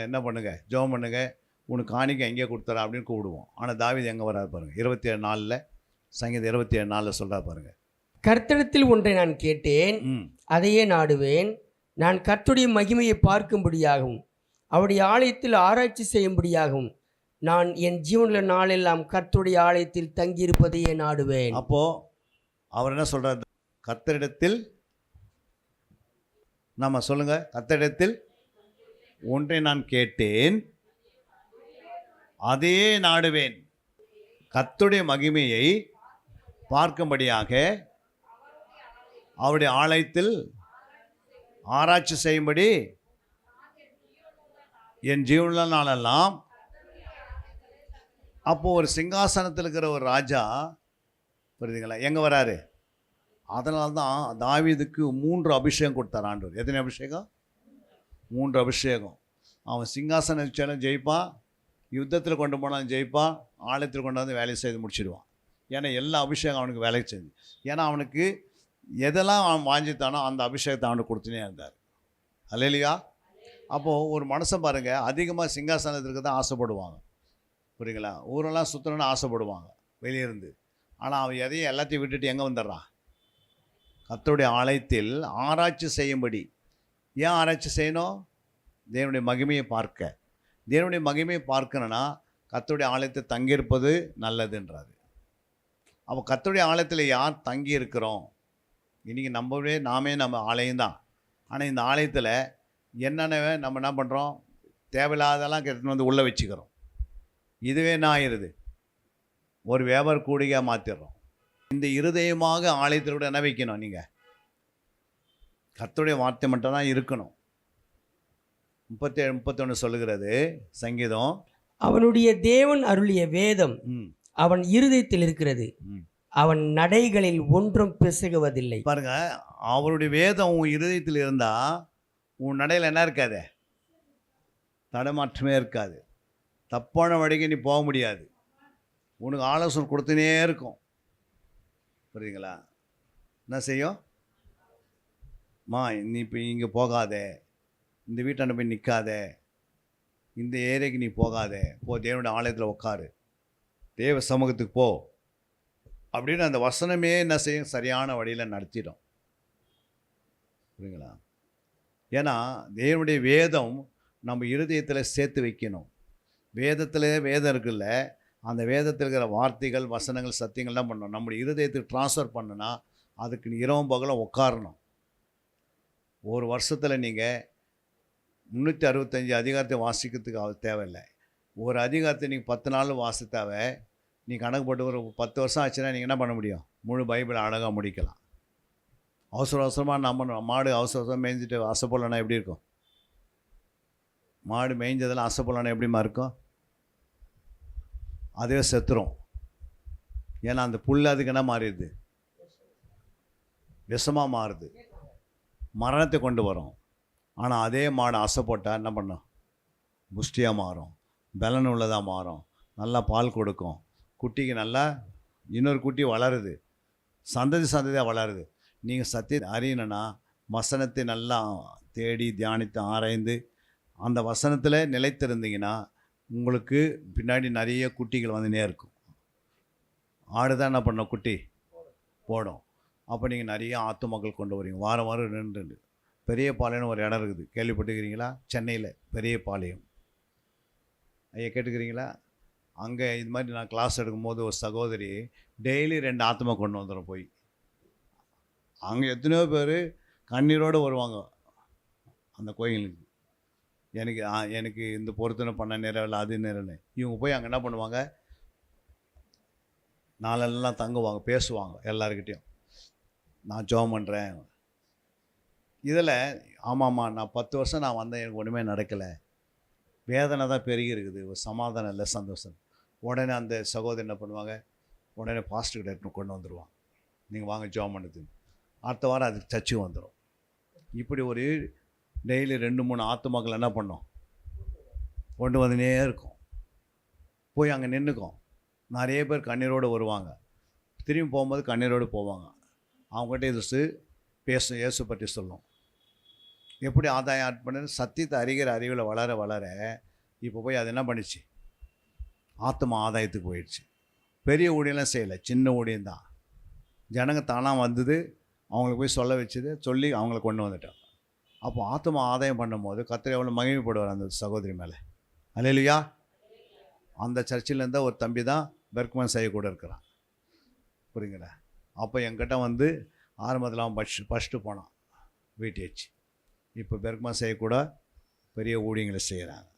S3: என்ன பண்ணுங்கள், ஜெபம் பண்ணுங்கள், உனக்கு காணிக்க எங்கேயே கொடுத்துறா அப்படின்னு கூப்பிடுவோம். ஆனால் தாவீது எங்கே வராது பாருங்கள். 27:4 சங்கீதம் 27:4 சொல்கிறா பாருங்கள்.
S5: கர்த்தரிடத்தில் ஒன்றை நான் கேட்டேன், அதையே நாடுவேன். நான் கர்த்தருடைய மகிமையை பார்க்கும்படியாகவும் அவருடைய ஆலயத்தில் ஆராய்ச்சி செய்யும்படியாகவும் நான் என் ஜீவனுள்ள நாளெல்லாம் கர்த்தருடைய ஆலயத்தில் தங்கியிருப்பதையே நாடுவேன்.
S3: அப்போது அவர் என்ன சொல்கிறார்? கர்த்தரிடத்தில் நம்ம சொல்லுங்கள், கர்த்தரிடத்தில் ஒன்றை நான் கேட்டேன், அதையே நாடுவேன். கர்த்தருடைய மகிமையை பார்க்கும்படியாக அவருடைய ஆலயத்தில் ஆராய்ச்சி செய்யும்படி என் ஜீவனுள்ள நாளெல்லாம். அப்போது ஒரு சிங்காசனத்தில் இருக்கிற ஒரு ராஜா, புரியுதுங்களா, எங்கே வராரு? அதனால தான் தாவீதுக்கு 3 அபிஷேகம் கொடுத்தார் ஆண்டவர். எத்தனை அபிஷேகம்? 3 அபிஷேகம். அவன் சிங்காசனம் வச்சாலும் ஜெயிப்பான், யுத்தத்தில் கொண்டு போனாலும் ஜெயிப்பான், ஆலயத்தில் கொண்டு வந்து வேலையை செய்து முடிச்சிடுவான். ஏன்னா எல்லா அபிஷேகம் அவனுக்கு வேலை செஞ்சு. ஏன்னா அவனுக்கு எதெல்லாம் அவன் வாங்கித்தானோ அந்த அபிஷேகத்தை அவனுக்கு கொடுத்துனே இருந்தார். அல்லேலூயா. அப்போது ஒரு மனுஷன் பாருங்கள், அதிகமாக சிங்காசனத்திற்கு தான் ஆசைப்படுவாங்க. புரியுங்களா? ஊரெல்லாம் சுற்றணும்னு ஆசைப்படுவாங்க வெளியிருந்து. ஆனால் அவன் எதையும் எல்லாத்தையும் விட்டுட்டு எங்கே வந்துடுறான்? கர்த்தருடைய ஆலயத்தில் ஆராய்ச்சி செய்யும்படி. ஏன் ஆராய்ச்சி செய்யணும்? தேவனுடைய மகிமையை பார்க்க. தேவனுடைய மகிமையை பார்க்கணுன்னா கர்த்தருடைய ஆலயத்தை தங்கியிருப்பது நல்லதுன்றாரு. அப்போ கர்த்தருடைய ஆலயத்தில் யார் தங்கி இருக்கிறோம்? இன்றைக்கி நாமே நம்ம ஆலயம்தான். ஆனால் இந்த ஆலயத்தில் என்னென்ன நம்ம என்ன பண்ணுறோம்? தேவையில்லாதெல்லாம் எடுத்துன்னு வந்து உள்ளே வச்சுக்கிறோம். இதுவே என்ன ஆயிடுது? ஒரு வியாபார கூடியாக மாற்றிடுறோம். இந்த இருதயமாக ஆலயத்தில் கூட என்ன வைக்கணும்? நீங்கள் கர்த்தருடைய வார்த்தை மட்டும் தான் இருக்கணும். 37 31 சொல்லுகிறது சங்கீதம்.
S5: அவனுடைய தேவன் அருளிய வேதம்
S3: ம்
S5: அவன் இருதயத்தில் இருக்கிறது,
S3: ம்
S5: அவன் நடைகளில் ஒன்றும் பிசகுவதில்லை.
S3: பாருங்க, அவருடைய வேதம் உன் இருதயத்தில் இருந்தால் உன் நடையில் என்ன இருக்காது? தடமாற்றமே இருக்காது. தப்பான வழிக்கு நீ போக முடியாது. உனக்கு ஆலோசனை கொடுத்துனே இருக்கும். புரியுதுங்களா? என்ன செய்யும்? நீ இப்போ இங்கே போகாதே, இந்த வீட்டாண்ட போய் நிற்காதே, இந்த ஏரியாக்கு நீ போகாதே, போ தேவனுடைய ஆலயத்தில் உட்காரு, தேவ சமூகத்துக்கு போ அப்படின்னு அந்த வசனமே என்ன செய்யும்? சரியான வழியில் நடத்திடும். புரியுங்களா? ஏன்னா தேவனுடைய வேதம் நம்ம இருதயத்தில் சேர்த்து வைக்கணும். வேதத்தில் வேதம் இருக்குல்ல, அந்த வேதத்தில் இருக்கிற வார்த்தைகள் வசனங்கள் சத்தியங்கள்லாம் பண்ணணும். நம்முடைய இருதயத்துக்கு ட்ரான்ஸ்ஃபர் பண்ணுனா அதுக்கு இரவும் பகலும் உட்காரணும். ஒரு வருஷத்தில் நீங்கள் 365 அதிகாரத்தை வாசிக்கிறதுக்கு அது தேவையில்லை. ஒரு அதிகாரத்தை நீங்கள் 10 நாள் வாசித்தாவே நீ கணக்கு போட்டு ஒரு 10 வருஷம் ஆச்சுன்னா நீங்கள் என்ன பண்ண முடியும்? முழு பைபிளை அழகாக முடிக்கலாம். அவசர அவசரமாக நம்ம மாடு அவசர அவசரமாக மேய்ஞ்சிட்டு அசைப்போலனா எப்படி இருக்கும்? மாடு மேய்ஞ்சதெல்லாம் அசைப்போலனா எப்படிமா இருக்கும்? அதுவே செத்துரும். ஏன்னா அந்த புல் அதுக்கு என்ன மாறிடுது? விஷமாக மாறுது, மரணத்தை கொண்டு வரும். ஆனால் அதே மாடு அசை போட்டால் என்ன பண்ணும்? புஷ்டியாக மாறும், பலன் உள்ளதாக மாறும், நல்லா பால் கொடுக்கும், குட்டிக்கு நல்லா இன்னொரு குட்டி வளருது, சந்ததியாக வளருது. நீங்கள் சத்தியத்தை அறியணுன்னா வசனத்தை நல்லா தேடி தியானித்து ஆராய்ந்து அந்த வசனத்தில் நிலைத்திருந்தீங்கன்னா உங்களுக்கு பின்னாடி நிறைய குட்டிகள் வந்துனே இருக்கும். ஆடு தான் என்ன பண்ணோம்? குட்டி போடும். அப்போ நீங்கள் நிறைய ஆத்துமக்கள் கொண்டு வரீங்க. வாரம் வாரம் 2 பெரிய பாளையம்னு ஒரு இடம் இருக்குது, கேள்விப்பட்டுக்கிறீங்களா? சென்னையில் பெரிய பாளையம். ஐயா கேட்டுக்கிறீங்களா? அங்கே இது மாதிரி நான் கிளாஸ் எடுக்கும்போது ஒரு சகோதரி டெய்லி 2 ஆத்மா கொண்டு வந்துடும் போய். அங்கே எத்தனையோ பேர் கண்ணீரோடு வருவாங்க அந்த கோயிலுக்கு. எனக்கு இந்த பொருத்தனை பண்ண நேரம் அது நேரம். இவங்க போய் அங்கே என்ன பண்ணுவாங்க? நாளெல்லாம் தங்குவாங்க, பேசுவாங்க எல்லாருக்கிட்டேயும். நான் ஜெபம் பண்ணுறேன். இதில் ஆமாம்மா நான் 10 வருஷம் நான் வந்தேன், எனக்கு ஒன்றுமே நடக்கலை, வேதனை தான் பெருகி இருக்குது, ஒரு சமாதானம் இல்லை, சந்தோஷம். உடனே அந்த சகோதரி என்ன பண்ணுவாங்க? உடனே பாஸ்டர்கிட்ட கொண்டு வந்துடுவாங்க. நீங்கள் வாங்க ஜெபம் பண்ணுது. அடுத்த வாரம் அதுக்கு சர்ச்சுக்கு வந்துடும். இப்படி ஒரு டெய்லி 2-3 ஆத்துமாக்கள் என்ன பண்ணோம்? கொண்டு வந்துனே இருக்கும். போய் அங்கே நின்றுக்கும். நிறைய பேர் கண்ணீரோடு வருவாங்க, திரும்பி போகும்போது கண்ணீரோடு போவாங்க. அவங்ககிட்ட இது பேசும், இயேசு பற்றி சொல்லும். எப்படி ஆதாயம் ஆட் பண்ணு? சத்தியத்தை அறிகிற அறிவில் வளர வளர இப்போ போய் அது என்ன பண்ணிச்சு? ஆத்மா ஆதாயத்துக்கு போயிடுச்சு. பெரிய ஊழியெல்லாம் செய்யலை, சின்ன ஊழியம்தான். ஜனங்க தானாக வந்தது, அவங்களுக்கு போய் சொல்ல வச்சது, சொல்லி அவங்கள கொண்டு வந்துட்டாங்க. அப்போ ஆத்மா ஆதாயம் பண்ணும்போது கர்த்தர் எவ்வளோ மகிமைப்படுவார் அந்த சகோதரி மேலே. அல்லேலூயா. அந்த சர்ச்சில் இருந்தால் ஒரு தம்பி தான் பெர்க்மன் செய்ய கூட இருக்கிறான். புரியுங்களா? அப்போ என்கிட்ட வந்து ஆரம்பத்தில் அவன் ஃபஸ்ட்டு போனான் VTH. இப்போ பெர்க்மன் செய்யக்கூட பெரிய ஊழியங்களை செய்கிறாங்க.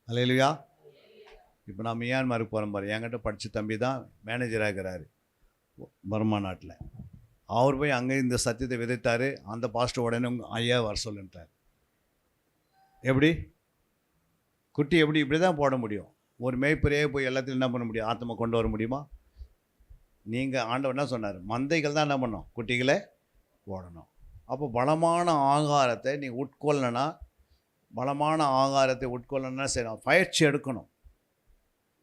S3: அல்லேலூயா. இப்போ நான் மியான்மருக்கு போகிறேன் பாரு, என்கிட்ட படித்த தம்பி தான் மேனேஜராக இருக்கிறாரு பர்மா நாட்டில். அவர் போய் அங்கே இந்த சத்தியத்தை விதைத்தார். அந்த பாஸ்டர் உடனே ஐயா வர சொல்லுன்ட்டார். எப்படி குட்டி எப்படி இப்படி தான் போட முடியும்? ஒரு மேய்ப்பரே போய் எல்லாத்தையும் என்ன பண்ண முடியும்? ஆத்மா கொண்டு வர முடியுமா? நீங்கள் ஆண்டவர் என்ன சொன்னார்? மந்தைகள் தான் என்ன பண்ணணும்? குட்டிகளை போடணும். அப்போ பலமான ஆகாரத்தை நீ உட்கொள்ளனா, பலமான ஆகாரத்தை உட்கொள்ளனா செய்யணும், பயிற்சி எடுக்கணும்.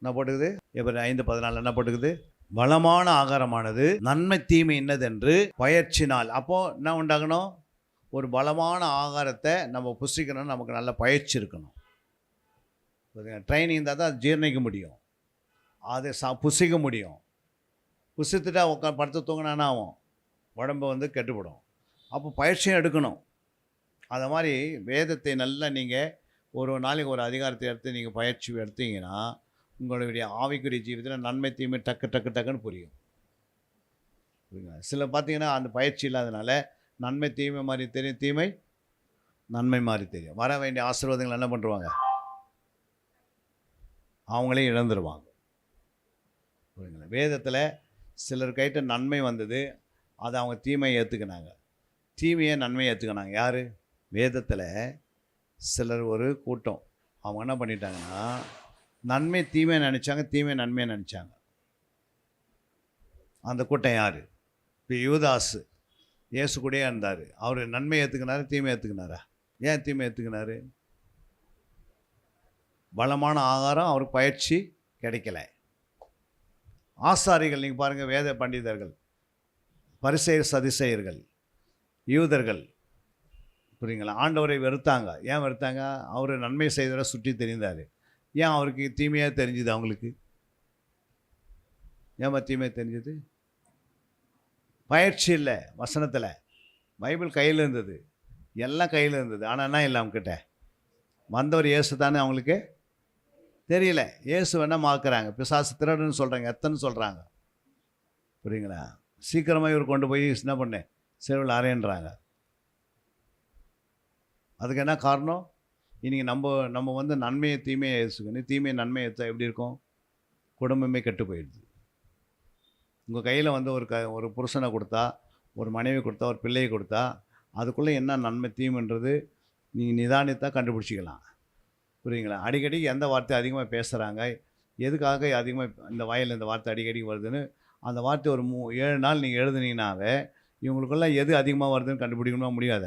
S3: என்ன போட்டுக்குது? இப்போ 5:14 என்ன போட்டுக்குது? பலமான ஆகாரமானது நன்மை தீமை என்னதென்று பயிற்சினால். அப்போது என்ன உண்டாகணும்? ஒரு பலமான ஆகாரத்தை நம்ம புசிக்கணும்னு நமக்கு நல்ல பயிற்சி இருக்கணும். ட்ரைனிங் இருந்தால் தான் ஜீரணிக்க முடியும், அதை புசிக்க முடியும். புசித்துட்டா படுத்து தூங்கினானா ஆகும், உடம்பு வந்து கெட்டுப்படும். அப்போ பயிற்சியும் எடுக்கணும். அது மாதிரி வேதத்தை நல்லா நீங்கள் ஒரு நாளைக்கு ஒரு அதிகாரத்தை எடுத்து நீங்கள் பயிற்சி எடுத்தீங்கன்னா உங்களுடைய ஆவிக்குரிய ஜீவிதத்தில் நன்மை தீமை டக்கு டக்கு டக்குன்னு புரியும். புரியுங்க? சில பார்த்தீங்கன்னா அந்த பயிற்சி இல்லாதனால நன்மை தீமை மாதிரி தெரியும், தீமை நன்மை மாதிரி தெரியும். வர வேண்டிய ஆசீர்வாதங்கள் என்ன பண்ணுவாங்க? அவங்களே இழந்துருவாங்க. புரியுங்களா? வேதத்தில் சிலர் கைட்ட நன்மை வந்தது, அதை அவங்க தீமையை ஏற்றுக்கினாங்க. தீமையை நன்மையை ஏற்றுக்கினாங்க. யார்? வேதத்தில் சிலர் ஒரு கூட்டம் அவங்க என்ன பண்ணிட்டாங்கன்னா நன்மை தீமையை நினச்சாங்க, தீமை நன்மையை நினச்சாங்க. அந்த கூட்டம் யார்? இப்போ யூதாஸ் இயேசு கூடயே இருந்தார். அவர் நன்மை ஏற்றுக்கினாரு, தீமை ஏற்றுக்கினாரா? ஏன் தீமை ஏற்றுக்கினாரு? பலமான ஆகாரம் அவருக்கு பயிற்சி கிடைக்கல. ஆசாரிகள் நீங்கள் பாருங்கள், வேத பண்டிதர்கள், பரிசேயர் சதிசேயர்கள், யூதர்கள், புரியுங்களா, ஆண்டவரை வெறுத்தாங்க. ஏன் வெறுத்தாங்க? அவர் நன்மை செய்தவரை சுற்றி தெரிந்தார். ஏன் அவருக்கு தீமையாக தெரிஞ்சுது? அவங்களுக்கு ஏமா தீமையாக தெரிஞ்சுது? பயிற்சி இல்லை வசனத்தில். பைபிள் கையில் இருந்தது, எல்லாம் கையில் இருந்தது. ஆனால் என்ன இல்லை அவங்கக்கிட்ட? வந்தவர் இயேசு தானே அவங்களுக்கு தெரியல. இயேசு வேணால் மாக்குறாங்க, பிசாசு திருடன்னு சொல்கிறாங்க, எத்தனை சொல்கிறாங்க, புரியுங்களா. சீக்கிரமாக இவர் கொண்டு போய் என்ன பண்ணேன் செருவில் அறையன்றாங்க. அதுக்கு என்ன காரணம்? இன்றைக்கி நம்ம வந்து நன்மையை தீமையை ஏற்றுக்கணும். தீமையை நன்மையை ஏற்றா எப்படி இருக்கும்? குடும்பமே கெட்டு போயிடுது. உங்கள் கையில் வந்து ஒரு புருஷனை கொடுத்தா, ஒரு மனைவி கொடுத்தா, ஒரு பிள்ளையை கொடுத்தா, அதுக்குள்ளே என்ன நன்மை தீமைன்றது நீங்கள் நிதானித்தான் கண்டுபிடிச்சிக்கலாம், புரியுங்களா. அடிக்கடி எந்த வார்த்தை அதிகமாக பேசுகிறாங்க, எதுக்காக அதிகமாக இந்த வாயில் இந்த வார்த்தை அடிக்கடி வருதுன்னு அந்த வார்த்தை ஒரு 7 நாள் நீங்கள் எழுதுனீங்கன்னாவே இவங்களுக்குள்ள எது அதிகமாக வருதுன்னு கண்டுபிடிக்கணுமா? முடியாத.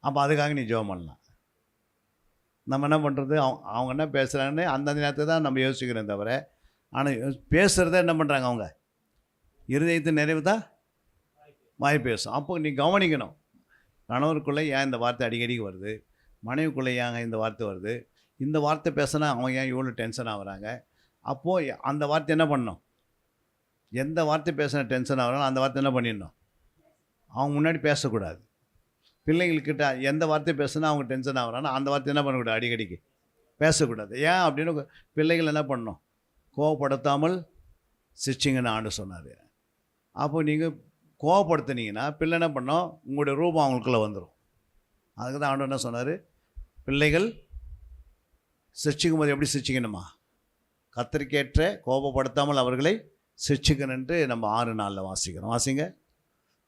S3: அப்போ அதுக்காக நீ ஜெபம் பண்ணலாம். நம்ம என்ன பண்ணுறது? அவங்க என்ன பேசுகிறாங்கன்னு அந்தந்த நேரத்தை தான் நம்ம யோசிக்கிறோம் தவிர, ஆனால் பேசுகிறத என்ன பண்ணுறாங்க அவங்க? இருதயத்து நிறைவு தான் வாய் பேசும். அப்போ நீ கவனிக்கணும், கணவருக்குள்ளே ஏன் இந்த வார்த்தை அடிக்கடி வருது, மனைவிக்குள்ளே ஏங்க இந்த வார்த்தை வருது, இந்த வார்த்தை பேசினா அவங்க ஏன் இவ்வளோ டென்ஷன் ஆகுறாங்க. அப்போது அந்த வார்த்தை என்ன பண்ணணும்? எந்த வார்த்தை பேசினா டென்ஷன் ஆகிறாலும் அந்த வார்த்தை என்ன பண்ணிடணும்? அவங்க முன்னாடி பேசக்கூடாது. பிள்ளைங்கள்கிட்ட எந்த வார்த்தை பேசுனா அவங்க டென்ஷன் ஆகிறாங்கன்னா அந்த வார்த்தை என்ன பண்ணக்கூடாது? அடிக்கடிக்கு பேசக்கூடாது. ஏன் அப்படின்னு பிள்ளைகள் என்ன பண்ணணும்? கோவப்படுத்தாமல் சிரிச்சிங்கன்னு ஆண்டு சொன்னார். அப்போ நீங்கள் கோவப்படுத்துனீங்கன்னா பிள்ளை என்ன பண்ணோம்? உங்களுடைய ரூபம் அவங்களுக்குள்ளே வந்துடும். அதுக்கு தான் ஆண்டு என்ன சொன்னார்? பிள்ளைகள் சிரிச்சிக்கும் போது எப்படி சிரிச்சிக்கணுமா? கத்தரிக்கேற்ற கோபப்படுத்தாமல் அவர்களை சிரிச்சிக்கணுன்ட்டு நம்ம 6:4 வாசிக்கிறோம். வாசிங்க,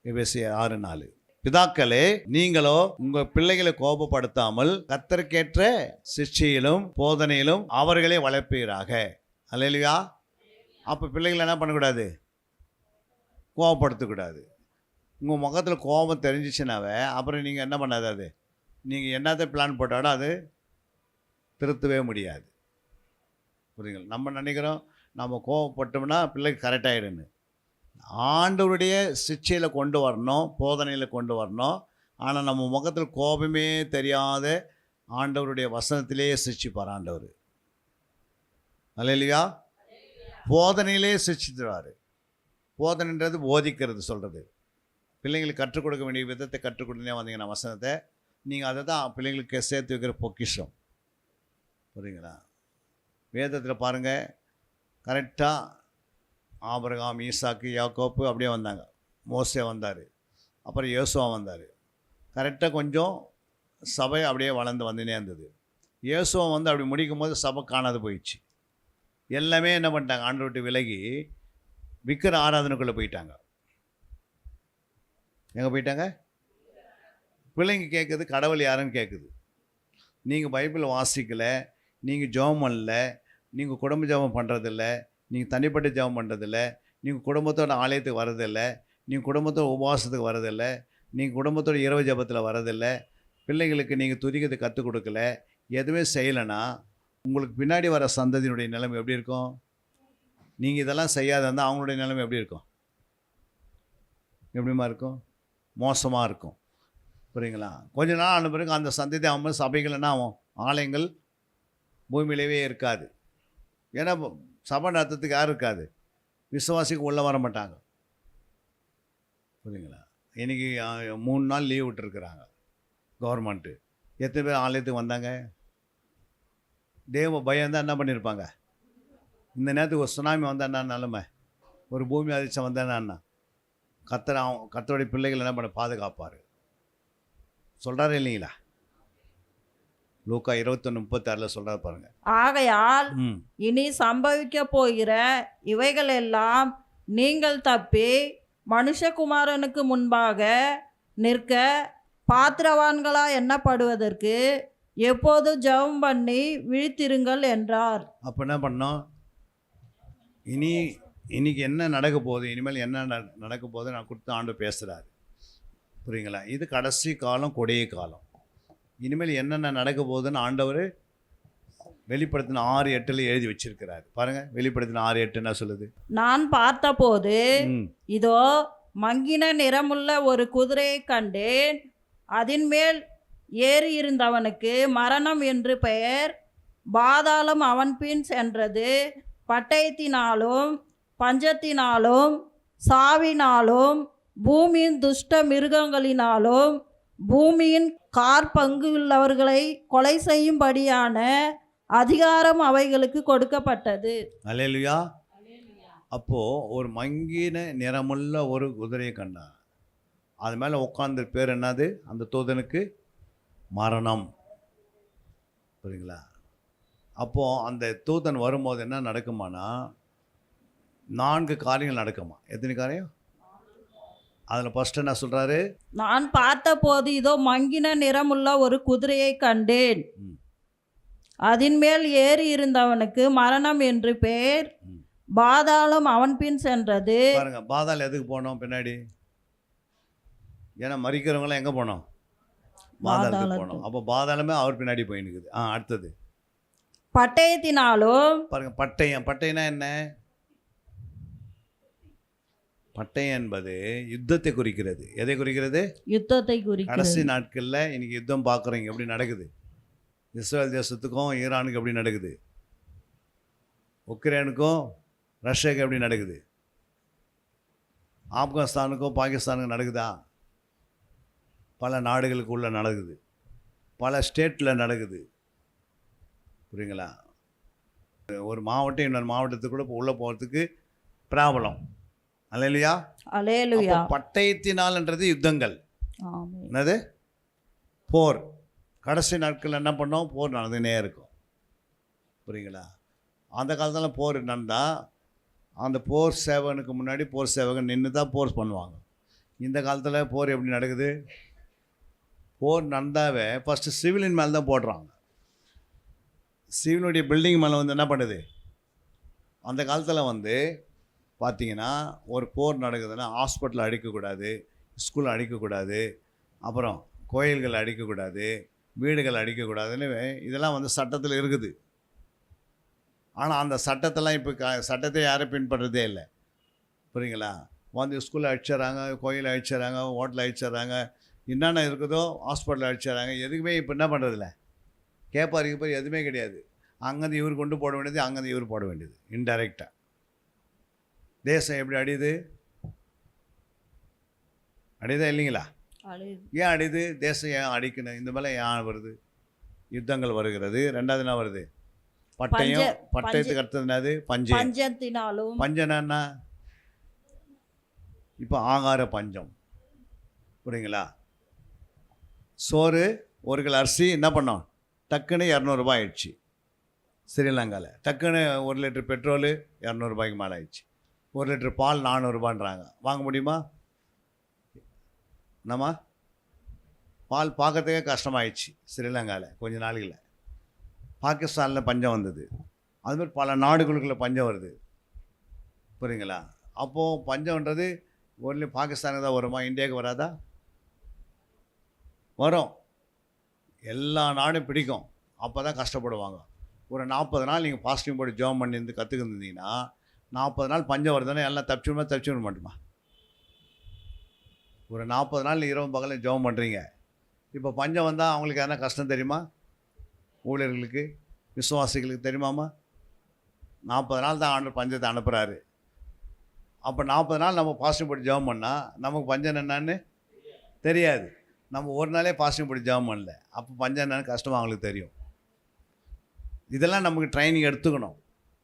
S3: எபேசியர் 6:4. பிதாக்களே, நீங்களோ உங்கள் பிள்ளைகளை கோபப்படுத்தாமல் கத்தரிக்கேற்ற சிற்சியிலும் போதனையிலும் அவர்களை வளர்ப்பீராக. அல்லேலூயா. அப்போ பிள்ளைகளை என்ன பண்ணக்கூடாது? கோபப்படுத்தக்கூடாது. உங்கள் முகத்தில் கோபம் தெரிஞ்சிச்சுனாவே அப்புறம் நீங்கள் என்ன பண்ணாது? அது நீங்கள் என்னத்தை பிளான் போட்டாலும் அது திருத்தவே முடியாது, புரியுங்களா. நம்ம நினைக்கிறோம் நம்ம கோபப்பட்டோம்னா பிள்ளைக்கு கரெக்டாகிடுன்னு. ஆண்டவருடைய சிக்ஷையில் கொண்டு வரணும், போதனையில் கொண்டு வரணும். ஆனால் நம்ம முகத்தில் கோபமே தெரியாத ஆண்டவருடைய வசனத்திலேயே சிக்ஷிப்பார் ஆண்டவர். அல்லேலூயா. போதனையிலே சிக்ஷித்துவார். போதனைன்றது போதிக்கிறது சொல்கிறது. பிள்ளைங்களுக்கு கற்றுக் கொடுக்க வேண்டிய விதத்தை கற்றுக் கொடுத்தே வந்தீங்கன்னா வசனத்தை நீங்கள் அதை தான் பிள்ளைங்களுக்கு சேர்த்து வைக்கிற பொக்கிஷம், புரியுங்களா. வேதத்தில் பாருங்கள், கரெக்டாக ஆபிரகாம், ஈசாக்கு, யாக்கோப்பு அப்படியே வந்தாங்க. மோசே வந்தார், அப்புறம் யோசுவா வந்தார். கரெக்டாக கொஞ்சம் சபை அப்படியே வளர்ந்து வந்துனே இருந்தது. யோசுவா வந்து அப்படி முடிக்கும் போது சபை காணாது போயிடுச்சு. எல்லாமே என்ன பண்ணிட்டாங்க? ஆண்டவரை விட்டு விலகி விக்கிர ஆராதனைக்குள்ளே போயிட்டாங்க. எங்கே போயிட்டாங்க? பிள்ளைங்க கேட்குது கடவுள் யாருன்னு கேட்குது. நீங்கள் பைபிள் வாசிக்கலை, நீங்கள் ஜெபம் பண்ணல, நீங்கள் குடும்ப ஜெபம் பண்ணுறதில்ல, நீங்கள் தனிப்பட்ட ஜெபம் பண்ணுறதில்ல, நீங்கள் குடும்பத்தோட ஆலயத்துக்கு வரதில்லை, நீங்கள் குடும்பத்தோட உபவாசத்துக்கு வரதில்லை, நீங்கள் குடும்பத்தோட இரவு ஜெபத்தில் வரதில்லை, பிள்ளைங்களுக்கு நீங்கள் துதிக்கிறது கற்றுக் கொடுக்கல, எதுவுமே செய்யலைன்னா உங்களுக்கு பின்னாடி வர சந்ததியினுடைய நிலைமை எப்படி இருக்கும்? நீங்கள் இதெல்லாம் செய்யாத இருந்தால் அவங்களுடைய நிலைமை எப்படி இருக்கும்? எப்படிமா இருக்கும்? மோசமாக இருக்கும், புரியுங்களா. கொஞ்ச நாள் ஆன பிறகு அந்த சந்ததி அவங்க சபைகள் என்ன ஆகும்? ஆலயங்கள் பூமியிலேயே இருக்காது. ஏன்னா சபை நடத்துறதுக்கு யாரும் இருக்காது, விசுவாசிக்கு உள்ளே வர மாட்டாங்க, புரியுங்களா. இன்றைக்கி 3 நாள் லீவ் விட்டுருக்குறாங்க கவர்மெண்ட்டு. எத்தனை பேர் ஆலயத்துக்கு வந்தாங்க? தேவ பயம் தான் என்ன பண்ணியிருப்பாங்க? இந்த நேரத்துக்கு ஒரு சுனாமி வந்தால் என்ன நிலைமை? ஒரு பூமி அதிர்ச்சம் வந்தால் என்ன? கர்த்தருடைய பிள்ளைகள் என்ன பண்ண பாதுகாப்பார் சொல்கிறாரு இல்லைங்களா. லூக்கா 21:36 சொல்கிறாரு பாருங்க.
S6: ஆகையால் இனி சம்பவிக்க போகிற இவைகளெல்லாம் நீங்கள் தப்பி மனுஷகுமாரனுக்கு முன்பாக நிற்க பாத்திரவான்களா எண்ணப்படுவதற்கு எப்போது ஜெபம் பண்ணி விழித்திருங்கள் என்றார்.
S3: அப்போ என்ன பண்ணோம்? இன்னைக்கு என்ன நடக்க போகுது, இனிமேல் என்ன நடக்க போகுது நான் கொடுத்து ஆண்டு பேசுகிறாரு. புரியுங்களா? இது கடைசி காலம், கொடிய காலம். இனிமேல் என்னென்ன நடக்க போகுதுன்னு ஆண்டவர் வெளிப்படுத்தின 6:8 எழுதி வச்சிருக்கிறாரு. பாருங்க, வெளிப்படுத்தின 6:8 என்ன சொல்லுது?
S6: நான் பார்த்தபோது இதோ மங்கின நிறமுள்ள ஒரு குதிரையை கண்டேன். அதன் மேல் ஏறி இருந்தவனுக்கு மரணம் என்று பெயர். பாதாளம் அவன் பின் சென்றது. பட்டயத்தினாலும் பஞ்சத்தினாலும் சாவினாலும் பூமியின் துஷ்ட மிருகங்களினாலும் பூமியின் காற்பங்கு உள்ளவர்களை கொலை செய்யும்படியான அதிகாரம் அவைகளுக்கு கொடுக்கப்பட்டது.
S3: அல்லேலூயா. அப்போது ஒரு மங்கின நிறமுள்ள ஒரு குதிரையை கண்டான். அது மேலே உட்கார்ந்த பேர் என்னது? அந்த தூதனுக்கு மரணம். புரியுங்களா? அப்போது அந்த தூதன் வரும்போது என்ன நடக்குமானா 4 காரியங்கள் நடக்குமா. எத்தனை காரியம்? அதில் ஃபஸ்ட்டு என்ன சொல்கிறாரு?
S6: நான் பார்த்தபோது இதோ மங்கின நிறமுள்ள ஒரு குதிரையை கண்டேன். அதன் மேல் ஏறி இருந்தவனுக்கு மரணம் என்று பெயர். பாதாளம் அவன் பின் சென்றது.
S3: பாருங்க, பாதாளம் எதுக்கு போனோம் பின்னாடி? ஏன்னா மறிக்கிறவங்களாம் எங்கே போனோம்? பாதாளத்துக்கு போனோம். அப்போ பாதாளமே அவர் பின்னாடி போயினுக்குது. அடுத்தது
S6: பட்டயத்தினாலும்.
S3: பாருங்க, பட்டயம்னா என்ன? பட்டயம் என்பது யுத்தத்தை குறிக்கிறது. எதை குறிக்கிறது?
S6: யுத்தத்தை குறிக்கிறது.
S3: கடைசி நாட்களில் இன்னைக்கு யுத்தம் பார்க்குறீங்க எப்படி நடக்குது. இஸ்ரேல் தேசத்துக்கும் ஈரானுக்கு எப்படி நடக்குது, உக்ரைனுக்கும் ரஷ்யாவுக்கு எப்படி நடக்குது, ஆப்கானிஸ்தானுக்கும் பாகிஸ்தானுக்கும் நடக்குதா? பல நாடுகளுக்கு உள்ள நடக்குது, பல ஸ்டேட்டில் நடக்குது. புரியுங்களா? ஒரு மாவட்டம் இன்னொரு மாவட்டத்துக்கு கூட உள்ளே போகிறதுக்கு ப்ராப்ளம். அல்லேலூயா.
S6: அல்லேலூயா.
S3: பட்டயத்தினால்ன்றது யுத்தங்கள். என்னது? போர். கடைசி நாட்கள் என்ன பண்ணோம்? போர் நடந்துனே இருக்கும். புரியுங்களா? அந்த காலத்தில் போர் நடந்தால் அந்த போர் சேவகனுக்கு முன்னாடி போர் சேவகன் நின்று தான் போர் பண்ணுவாங்க. இந்த காலத்தில் போர் எப்படி நடக்குது? போர் நடந்தாவே ஃபஸ்ட்டு சிவிலின் மேலே தான் போடுறாங்க. சிவிலுடைய பில்டிங் மேலே வந்து என்ன பண்ணுது? அந்த காலத்தில் வந்து பார்த்திங்கன்னா ஒரு போர் நடக்குதுன்னா ஹாஸ்பிட்டல் அடிக்கக்கூடாது, ஸ்கூல் அடிக்கக்கூடாது, அப்புறம் கோயில்கள் அடிக்கக்கூடாது, வீடுகள் அடிக்கக்கூடாதுன்னு இதெல்லாம் வந்து சட்டத்தில் இருக்குது. ஆனால் அந்த சட்டத்தெல்லாம் இப்போ சட்டத்தை யாரும் பின்பற்றதே இல்லை. புரியுங்களா? வந்து ஸ்கூலில் அடிச்சிடறாங்க, கோயிலில் அடிச்சிடறாங்க, ஹோட்டலில் அடிச்சிடறாங்க, என்னென்ன இருக்குதோ ஹாஸ்பிட்டலில் அடிச்சிடறாங்க. எதுக்குமே இப்போ என்ன பண்ணுறதில்ல, கேட்பாருக்கு போய் எதுவுமே கிடையாது. அங்கேருந்து இவர் கொண்டு போட வேண்டியது, அங்கேருந்து இவர் போட வேண்டியது. இன்டைரக்டாக தேசம் எப்படி அடியுது? அடியுதா இல்லைங்களா? ஏன் அடியுது? தேசம் ஏன் அடிக்கணும்? இந்த மேலே ஏன் வருது? யுத்தங்கள் வருகிறது. ரெண்டாவது என்ன வருது? பட்டயத்துக்கு அடுத்தது என்னது?
S6: பஞ்சத்தினாலும்.
S3: பஞ்சம் என்ன? இப்போ ஆகார பஞ்சம். புரியுங்களா? சோறு 1 கிலோ அரிசி என்ன பண்ணோம்? டக்குன்னு 200 ரூபாய் ஆயிடுச்சு. ஸ்ரீலங்காவில் டக்குன்னு 1 லிட்டர் பெட்ரோலு 200 ரூபாய்க்கு மேலே ஆயிடுச்சு. 1 லிட்டர் பால் 400 ரூபான்றாங்க. வாங்க முடியுமா? என்னம்மா? பால் பார்க்கறதுக்கே கஷ்டமாயிடுச்சு ஸ்ரீலங்காவில் கொஞ்ச நாளையில். பாகிஸ்தானில் பஞ்சம் வந்தது. அதுமாதிரி பல நாடுகளுக்குள்ள பஞ்சம் வருது. புரியுங்களா? அப்போது பஞ்சம்ன்றது ஒன்லி பாகிஸ்தானுக்கு தான் வருமா? இந்தியாவுக்கு வராதா? வரும். எல்லா நாடும் பிடிக்கும். அப்போ தான் கஷ்டப்படுவாங்க. ஒரு 40 நாள் நீங்கள் பாசிட்டிவ் போட்டு ஜோம் பண்ணியிருந்து கற்றுக்கிருந்தீங்கன்னா 40 நாள் பஞ்சம் வருதுன்னா எல்லாம் தப்பிச்சுட மாட்டோமா? ஒரு 40 நாள் இரவு பகலில் ஜோம் பண்ணுறீங்க. இப்போ பஞ்சம் வந்தால் அவங்களுக்கு எதனா கஷ்டம் தெரியுமா? ஊழியர்களுக்கு, விசுவாசிகளுக்கு தெரியுமாம்மா? 40 நாள் தான் ஆண்டு பஞ்சத்தை அனுப்புகிறாரு. அப்போ 40 நாள் நம்ம பாசிட்டிவ் போட்டு ஜெபம் பண்ணால் நமக்கு பஞ்சம் என்னன்னு தெரியாது. நம்ம ஒரு நாளே பாசிட்டிவ் போட்டு ஜெபம் பண்ணல, அப்போ பஞ்சம் என்னன்னு கஷ்டமாக அவங்களுக்கு தெரியும். இதெல்லாம் நமக்கு ட்ரைனிங் எடுத்துக்கணும்.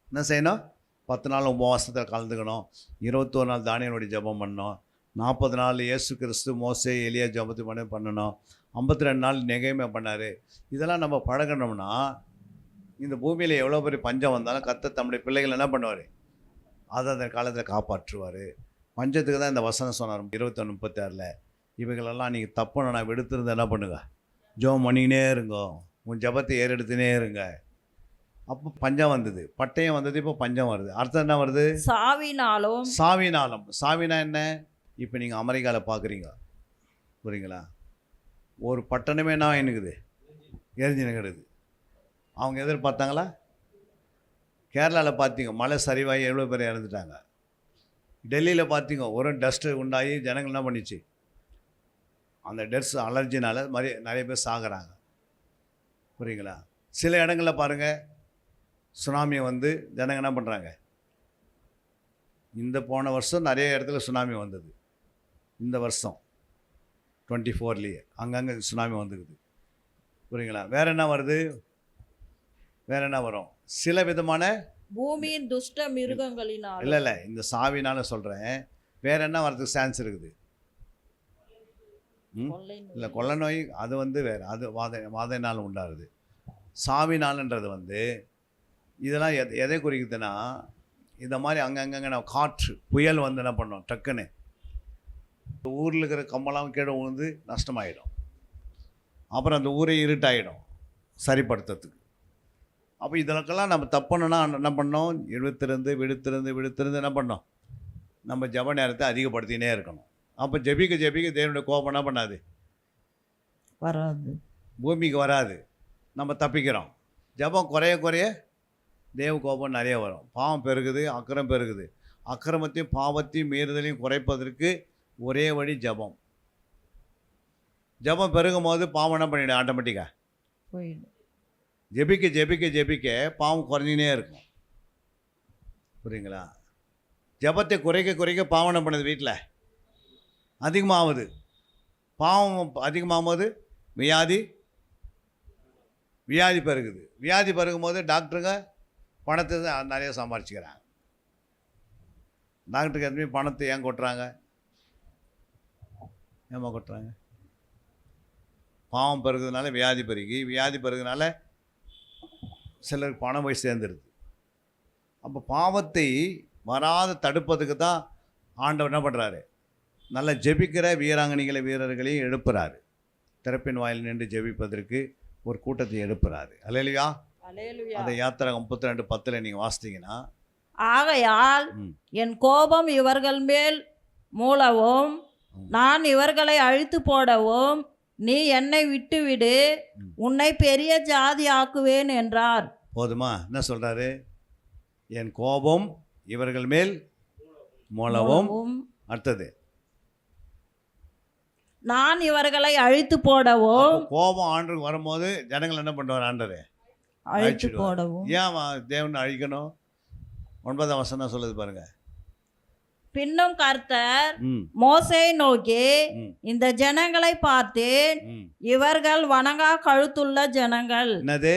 S3: என்ன செய்யணும்? 10 நாள் உபவாசத்தில் கலந்துக்கணும், 21 நாள் தானியனுடைய ஜெபம் பண்ணணும், 40 நாள் இயேசு கிறிஸ்து மோசே எலியா ஜெபத்து பண்ணணும், 52 நாள் நெகேமியா பண்ணார். இதெல்லாம் நம்ம பழகணும்னா இந்த பூமியில் எவ்வளோ பெரிய பஞ்சம் வந்தாலும் கர்த்தர் தம்முடைய பிள்ளைகள் என்ன பண்ணுவார்? அதை அந்த காலத்தில் காப்பாற்றுவார். பஞ்சத்துக்கு தான் இந்த வசனம் சொன்னார் 21:36. இவைகளெல்லாம் நீங்கள் தப்புன்னு நான் விடுத்திருந்த என்ன பண்ணுங்க, ஜெபம் பண்ணிக்கினே இருங்கோ, உன் ஜெபத்தை ஏறெடுத்துனே இருங்க. அப்போ பஞ்சம் வந்தது, பட்டயம் வந்தது, இப்போ பஞ்சம் வருது. அர்த்தம் என்ன வருது?
S6: சாவினாலும்.
S3: சாவினாலும். சாவினா என்ன? இப்போ நீங்கள் அமெரிக்காவில் பார்க்குறீங்க, புரியுங்களா? ஒரு பட்டணமே என்ன என்னக்குது, எரிஞ்சுன்னு கிடக்குது. அவங்க எதிர்பார்த்தாங்களா? கேரளாவில் பார்த்தீங்க மழை சரிவாகி எவ்வளோ பேர் இறந்துட்டாங்க. டெல்லியில் பார்த்தீங்க ஒரு டஸ்ட்டு உண்டாகி ஜனங்கள் என்ன பண்ணிச்சு, அந்த டஸ்ட் அலர்ஜினால் நிறைய பேர் சாகுறாங்க, புரியுங்களா? சில இடங்களில் பாருங்கள் சுனாமி வந்து ஜனங்கள் என்ன பண்ணுறாங்க, இந்த போன வருஷம் நிறைய இடத்துல சுனாமி வந்தது, இந்த வருஷம் 24லேயே அங்கங்கே சுனாமி வந்துக்குது, புரியுங்களா? வேறு என்ன வருது, வேறு என்ன வரும்? சில விதமான
S6: பூமியின் துஷ்ட மிருகங்களினால்.
S3: இல்லை இந்த சாவினால சொல்கிறேன். வேறு என்ன வர்றதுக்கு சான்ஸ் இருக்குது? இல்லை கொள்ளை நோய் அது வந்து வேறு, அது வாதைனால் உண்டாகுது. சாவினால்ன்றது வந்து இதெல்லாம் எதை குறிக்குதுன்னா, இந்த மாதிரி அங்கங்கே நான் காற்று புயல் வந்து என்ன பண்ணோம், டக்குன்னு ஊரில் இருக்கிற கம்பெல்லாம் கீழே விழுந்து நஷ்டமாயிடும். அப்புறம் அந்த ஊரே இருட்டாயிடும் சரிப்படுத்துறதுக்கு. அப்போ இதற்கெல்லாம் நம்ம தப்புன்னா என்ன பண்ணோம், விடுத்திருந்து என்ன பண்ணோம், நம்ம ஜெப நேரத்தை அதிகப்படுத்தினே இருக்கணும். அப்போ ஜெபிக்க தேவனுடைய கோபம் என்ன பண்ணாது,
S6: வராது,
S3: பூமிக்கு வராது, நம்ம தப்பிக்கிறோம். ஜெபம் குறைய தேவ கோபம் நிறைய வரும். பாவம் பெருகுது, அக்கிரம் பெருகுது. அக்கிரமத்தையும் பாவத்தையும் மீறுதலையும் குறைப்பதற்கு ஒரே வழி ஜெபம். ஜெபம் பெருகும் போது பாவம் என்ன பண்ணிவிடும், ஆட்டோமேட்டிக்காக
S6: போயிடும்.
S3: ஜெபிக்க பாவம் குறைஞ்சினே இருக்கும், புரியுங்களா? ஜெபத்தை குறைக்க பாவம் என்ன பண்ணுது, வீட்டில் அதிகமாகுது. பாவம் அதிகமாகும்போது வியாதி பெருகுது. வியாதி பெருகும் போது டாக்டருங்க பணத்தை நிறைய சம்பாரிச்சுக்கிறாங்க. டாக்டருக்கு எதுவுமே பணத்தை ஏன் கொட்டுறாங்க, ஏமா கொட்டுறாங்க? பாவம் பெருகுறதுனால வியாதி பெருகுறதுனால சிலருக்கு பணம் போய் சேர்ந்துருது. அப்போ பாவத்தை வராத தடுப்பதுக்கு தான் ஆண்டவர் என்ன பண்ணுறாரு, நல்ல ஜெபிக்கிற வீரர்களையும் எழுப்புறாரு. திறப்பின் வாயில் நின்று ஜெபிப்பதற்கு ஒரு கூட்டத்தை எழுப்புறாரு. அல்லேலூயா. அந்த யாத்திராகம் 32:10 நீங்கள் வாசித்தீங்கன்னா,
S6: ஆகையால் என் கோபம் இவர்கள் மேல் மூளவும் நான் இவர்களை அழித்து போடவும் நீ என்னை விட்டுவிடு, உன்னை பெரிய ஜாதி ஆக்குவேன் என்றார்.
S3: போதுமா? என்ன சொல்றாரு? என் கோபம் இவர்கள் மேல் மூளவும், அடுத்தது
S6: நான் இவர்களை அழித்து போடவும்.
S3: கோபம் ஆண்டுக்கு வரும்போது ஜனங்கள் என்ன பண்ணுவார், ஆண்டரு
S6: அழித்து போடவும்.
S3: ஏன் தேவன் அழிக்கணும்? 9ஆம் வசனம் சொல்லுது பாருங்க.
S6: பின்னும் கர்த்தர் மோசேயை நோக்கி, இந்த ஜனங்களை பார்த்தேன், இவர்கள் வணங்கா கழுத்துள்ள ஜனங்கள்.
S3: என்னது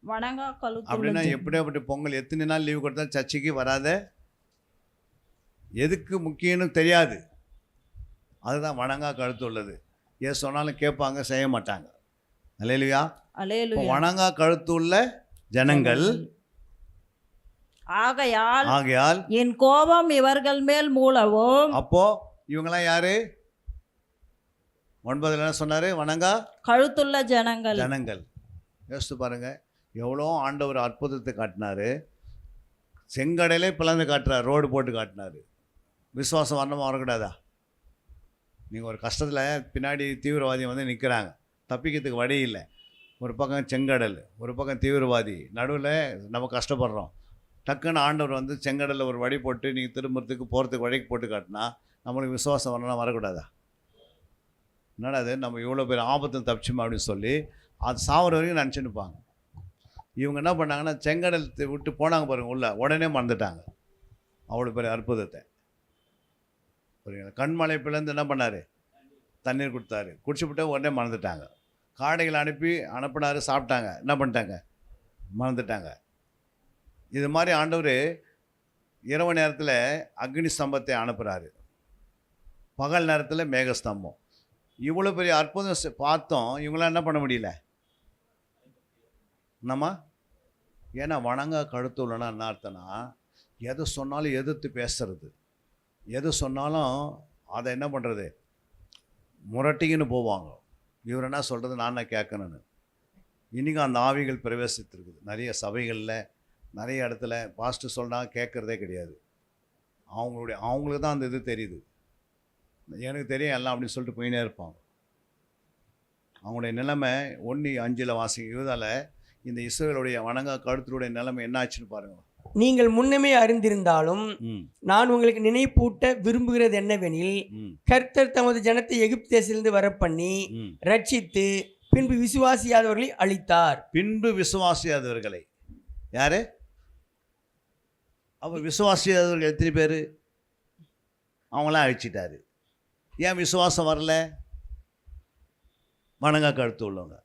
S6: வணங்கா கழுத்து
S3: அப்படின்னா? எப்படியாப்பட்ட பொங்கல் எத்தனை நாள் லீவு கொடுத்தா சர்ச்சைக்கு வராத, எதுக்கு முக்கியம்னு தெரியாது, அதுதான் வணங்கா கழுத்து உள்ளது. ஏன் சொன்னாலும் கேட்பாங்க, செய்ய மாட்டாங்க. அல்லேலூயா. வணங்கா கழுத்து உள்ள ஜனங்கள். ஆகையால்
S6: என் கோபம் இவர்கள் மேல் மூளவும்.
S3: அப்போ இவங்கெல்லாம் யாரு? 9 என்ன சொன்னாரு? வணங்கா
S6: கழுத்துள்ள ஜனங்கள்.
S3: யோசித்து பாருங்க, எவ்வளோ ஆண்டவர் அற்புதத்தை காட்டினாரு. செங்கடலே பிளந்து காட்டுறாரு, ரோடு போட்டு காட்டினாரு. விசுவாசம் வரணுமா வரக்கூடாதா? நீங்கள் ஒரு கஷ்டத்தில் பின்னாடி தீவிரவாதி வந்து நிற்கிறாங்க, தப்பிக்கிறதுக்கு வழி இல்லை. ஒரு பக்கம் செங்கடல், ஒரு பக்கம் தீவிரவாதி, நடுவில் நம்ம கஷ்டப்படுறோம். டக்குன்னு ஆண்டவர் வந்து செங்கடலில் ஒரு வழி போட்டு நீங்கள் திரும்புறதுக்கு போகிறதுக்கு வழிக்கு போட்டு காட்டினா நம்மளுக்கு விசுவாசம் வரணும்னா வரக்கூடாதா? என்னடா அது, நம்ம இவ்வளோ பேர் ஆபத்தும் தப்பிச்சுமா அப்படின்னு சொல்லி அது சாவர வரைக்கும் நினச்சின்னுப்பாங்க. இவங்க என்ன பண்ணாங்கன்னா, செங்கடல் விட்டு போனாங்க பாருங்கள் உள்ள, உடனே மறந்துட்டாங்க அவ்வளோ பெரிய அற்புதத்தை. புரியுங்களா? கண்மலை பிளந்து என்ன பண்ணார், தண்ணீர் கொடுத்தாரு, குடிச்சுவிட்டு உடனே மறந்துட்டாங்க. காடைகளை அனுப்பினார், சாப்பிட்டாங்க, என்ன பண்ணிட்டாங்க, மறந்துட்டாங்க. இது மாதிரி ஆண்டவர் இரவு நேரத்தில் அக்னி ஸ்தம்பத்தை அனுப்புகிறாரு, பகல் நேரத்தில் மேகஸ்தம்பம். இவ்வளோ பெரிய அற்புதம் பார்த்தோம், இவங்களாம் என்ன பண்ண முடியல நம்ம. ஏன்னா வணங்கா கழுத்து உள்ளனா என்ன அர்த்தம்னா, எது சொன்னாலும் எதிர்த்து பேசுறது, எது சொன்னாலும் அதை என்ன பண்ணுறது, முரட்டிக்கின்னு போவாங்க. இவர் என்ன சொல்கிறது நான் கேட்கணுன்னு. இன்றைக்கும் அந்த ஆவிகள் பிரவேசித்திருக்குது நிறைய சபைகளில், நிறைய இடத்துல. பாஸ்டர் சொன்னால் கேட்குறதே கிடையாது. அவங்களுக்கு தான் அந்த இது தெரியுது. எனக்கு தெரியும் எல்லாம் அப்படின்னு சொல்லிட்டு போயினே இருப்பாங்க. அவங்களுடைய நிலைமை 1:5 வாசிங்க. யூதால இந்த இஸ்ரவேலுடைய வணங்கா கழுத்தருடைய நிலைமை என்ன ஆச்சுன்னு பாருங்கள்.
S5: நீங்கள் முன்னமே அறிந்திருந்தாலும் நான் உங்களுக்கு நினைப்பூட்ட விரும்புகிறது என்னவெனில், கர்த்தர் தமது ஜனத்தை எகிப்து தேசத்திலிருந்து வரப்பண்ணி ரட்சித்து பின்பு விசுவாசியாதவர்களை அழித்தார்.
S3: பின்பு விசுவாசியாதவர்களை யாரு? அப்போ விசுவாசியாதவர்கள் எத்தனை பேர்? அவங்களாம் அழிச்சிட்டாரு. ஏன் விசுவாசம் வரல? வணங்கா கழுத்து உள்ளவங்க,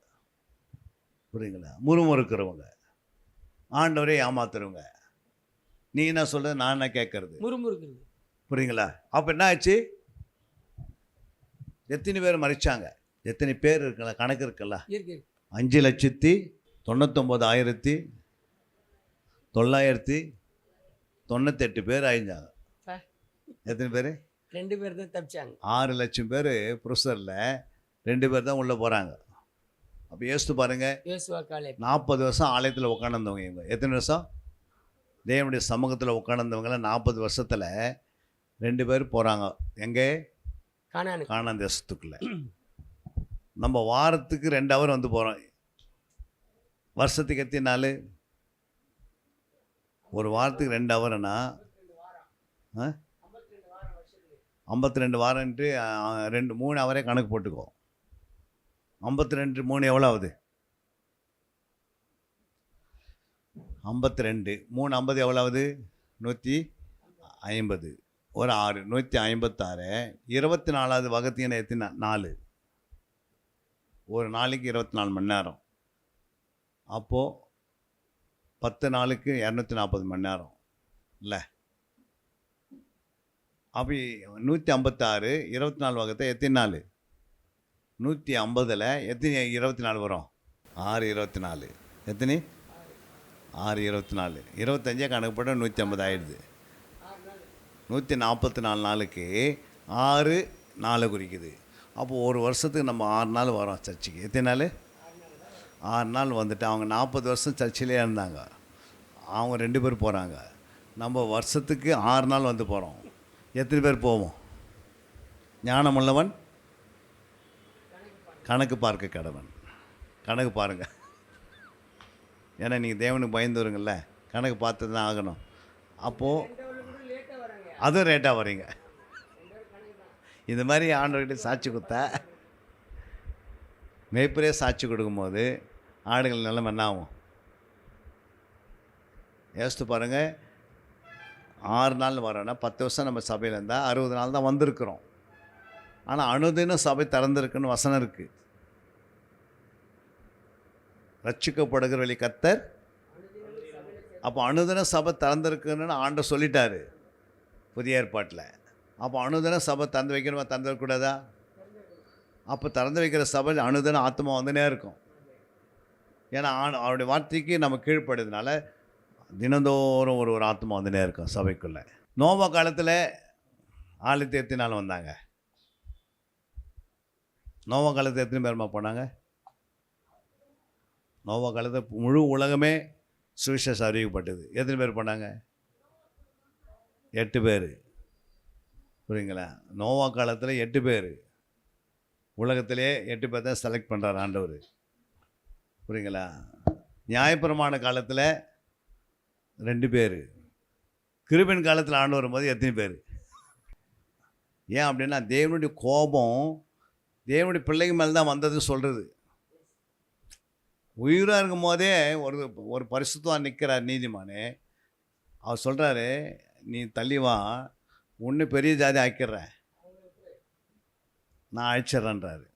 S3: புரியுங்களா? முறுமுறுக்கிறவங்க, ஆண்டவரே ஏமாத்துறவங்க. நீ என்ன சொல்கிறது நான் என்ன கேட்கறது?
S5: முறுமுறுக்கிறது,
S3: புரியுங்களா? அப்போ என்ன ஆச்சு? எத்தனை பேர் மறிச்சாங்க? எத்தனை பேர் இருக்கல? கணக்கு இருக்குல்ல. 5,99,998 பேர் அழிஞ்சாங்க. எத்தனை பேர்?
S5: 2 பேர் தான் தப்பிச்சாங்க.
S3: 6 லட்சம் பேர் புருஷரில் 2 பேர் தான் உள்ளே போகிறாங்க. அப்போ யோசித்து பாருங்கள். 40 வருஷம் ஆலயத்தில் உட்காந்துருந்தவங்க இவங்க. எத்தனை வருஷம் தேவனுடைய சமூகத்தில் உட்காந்துருந்தவங்கள 40 வருஷத்தில் 2 பேர் போகிறாங்க. எங்கே? கானான் தேசத்துக்குள்ளே. நம்ம வாரத்துக்கு 2 ஹவர் வந்து போகிறோம். வருஷத்துக்கு எத்தனை நாள்? ஒரு வாரத்துக்கு 2 ஹவர்னா 52 வாரன்ட்டு 3 ஹவரே கணக்கு போட்டுக்கோ. 52 3 எவ்வளோ ஆகுது? 52 3 50 எவ்வளோ ஆகுது? 150. ஒரு 6 156. 24வது வகுத்தீங்கன்னா எத்தனை? 4. ஒரு நாளைக்கு 24 மணி நேரம். அப்போது 10 நாளுக்கு 240 மணி நேரம் இல்லை? அப்படி 156 24 வகுத்த எத்தனை நாள்? 150ல் எத்தனை 24 வரும்? 6 24. எத்தனை? 6 24. 25 கணக்கு போட்டால் 150 ஆகிடுது. 144 நாளுக்கு 6 4 குறிக்குது. அப்போது ஒரு வருஷத்துக்கு நம்ம 6 நாள் வரோம் சர்ச்சுக்கு. எத்தனை நாள்? 6 நாள் வந்துட்டு அவங்க 40 வருஷம் சர்ச்சிலே இருந்தாங்க. அவங்க 2 பேர் போகிறாங்க. நம்ம வருஷத்துக்கு 6 நாள் வந்து போகிறோம். எத்தனை பேர் போவோம்? ஞானமுள்ளவன் கணக்கு பார்க்க கடவன். கணக்கு பாருங்கள். ஏன்னா நீங்கள் தேவனுக்கு பயந்து வருங்கள்ல, கணக்கு பார்த்து தான் ஆகணும். அப்போது அதுவும் ரேட்டாக வரீங்க. இந்த மாதிரி ஆண்டவர்கிட்ட சாட்சி கொடுத்தா, மேய்ப்பரே சாட்சி கொடுக்கும்போது ஆடுகள் நிலைமை என்ன ஆகும்? யோசித்து பாருங்கள். 6 நாள் வரோன்னா 10 வருஷம் நம்ம சபையில் இருந்தால் 60 நாள் தான் வந்திருக்கிறோம். ஆனால் அனுதினம் சபை திறந்திருக்குன்னு வசனம் இருக்குது. ரட்சிக்கப்படுகிற வழி கர்த்தர். அப்போ அனுதினம் சபை திறந்திருக்குன்னு ஆண்டவர் சொல்லிட்டாரு புதிய ஏற்பாட்டில். அப்போ அனுதினம் சபை திறந்து வைக்கணுமா திறந்து வைக்கக்கூடாதா? அப்போ திறந்து வைக்கிற சபை அனுதினம் ஆத்மா வந்துனே இருக்கும். ஏன்னா அவருடைய வார்த்தைக்கு நம்ம கீழ்ப்படுறதுனால தினந்தோறும் ஒரு ஆத்மா வந்துனே இருக்கும் சபைக்குள்ளே. நோவா காலத்தில் ஆலயத்தை எத்தனை நாள் வந்தாங்க? நோவா காலத்தில் எத்தனை பேருமா போனாங்க? நோவா காலத்தில் முழு உலகமே சுவிசேஷம் அறிவிக்கப்பட்டது. எத்தனை பேர் போனாங்க? 8 பேர். புரியுங்களா? நோவா காலத்தில் 8 பேர். உலகத்திலே 8 பேர் தான் செலக்ட் பண்ணுறார் ஆண்டவர். புரியுங்களா? நியாயப்பிரமாண காலத்தில் 2 பேர். கிருபையின் காலத்தில் ஆண்டு வரும்போது எத்தனை பேர்? ஏன் அப்படின்னா தேவனுடைய கோபம் தேவனுடைய பிள்ளைங்க மேலே தான் வந்ததுன்னு சொல்கிறது. உயிராக இருக்கும் போதே ஒரு பரிசுத்தமாக நிற்கிறார் நீதிமானே. அவர் சொல்கிறாரு, நீ தள்ளிவா, ஒன்று பெரிய ஜாதி ஆக்கிடுறேன், நான் அழிச்சிட்றேன்றாரு.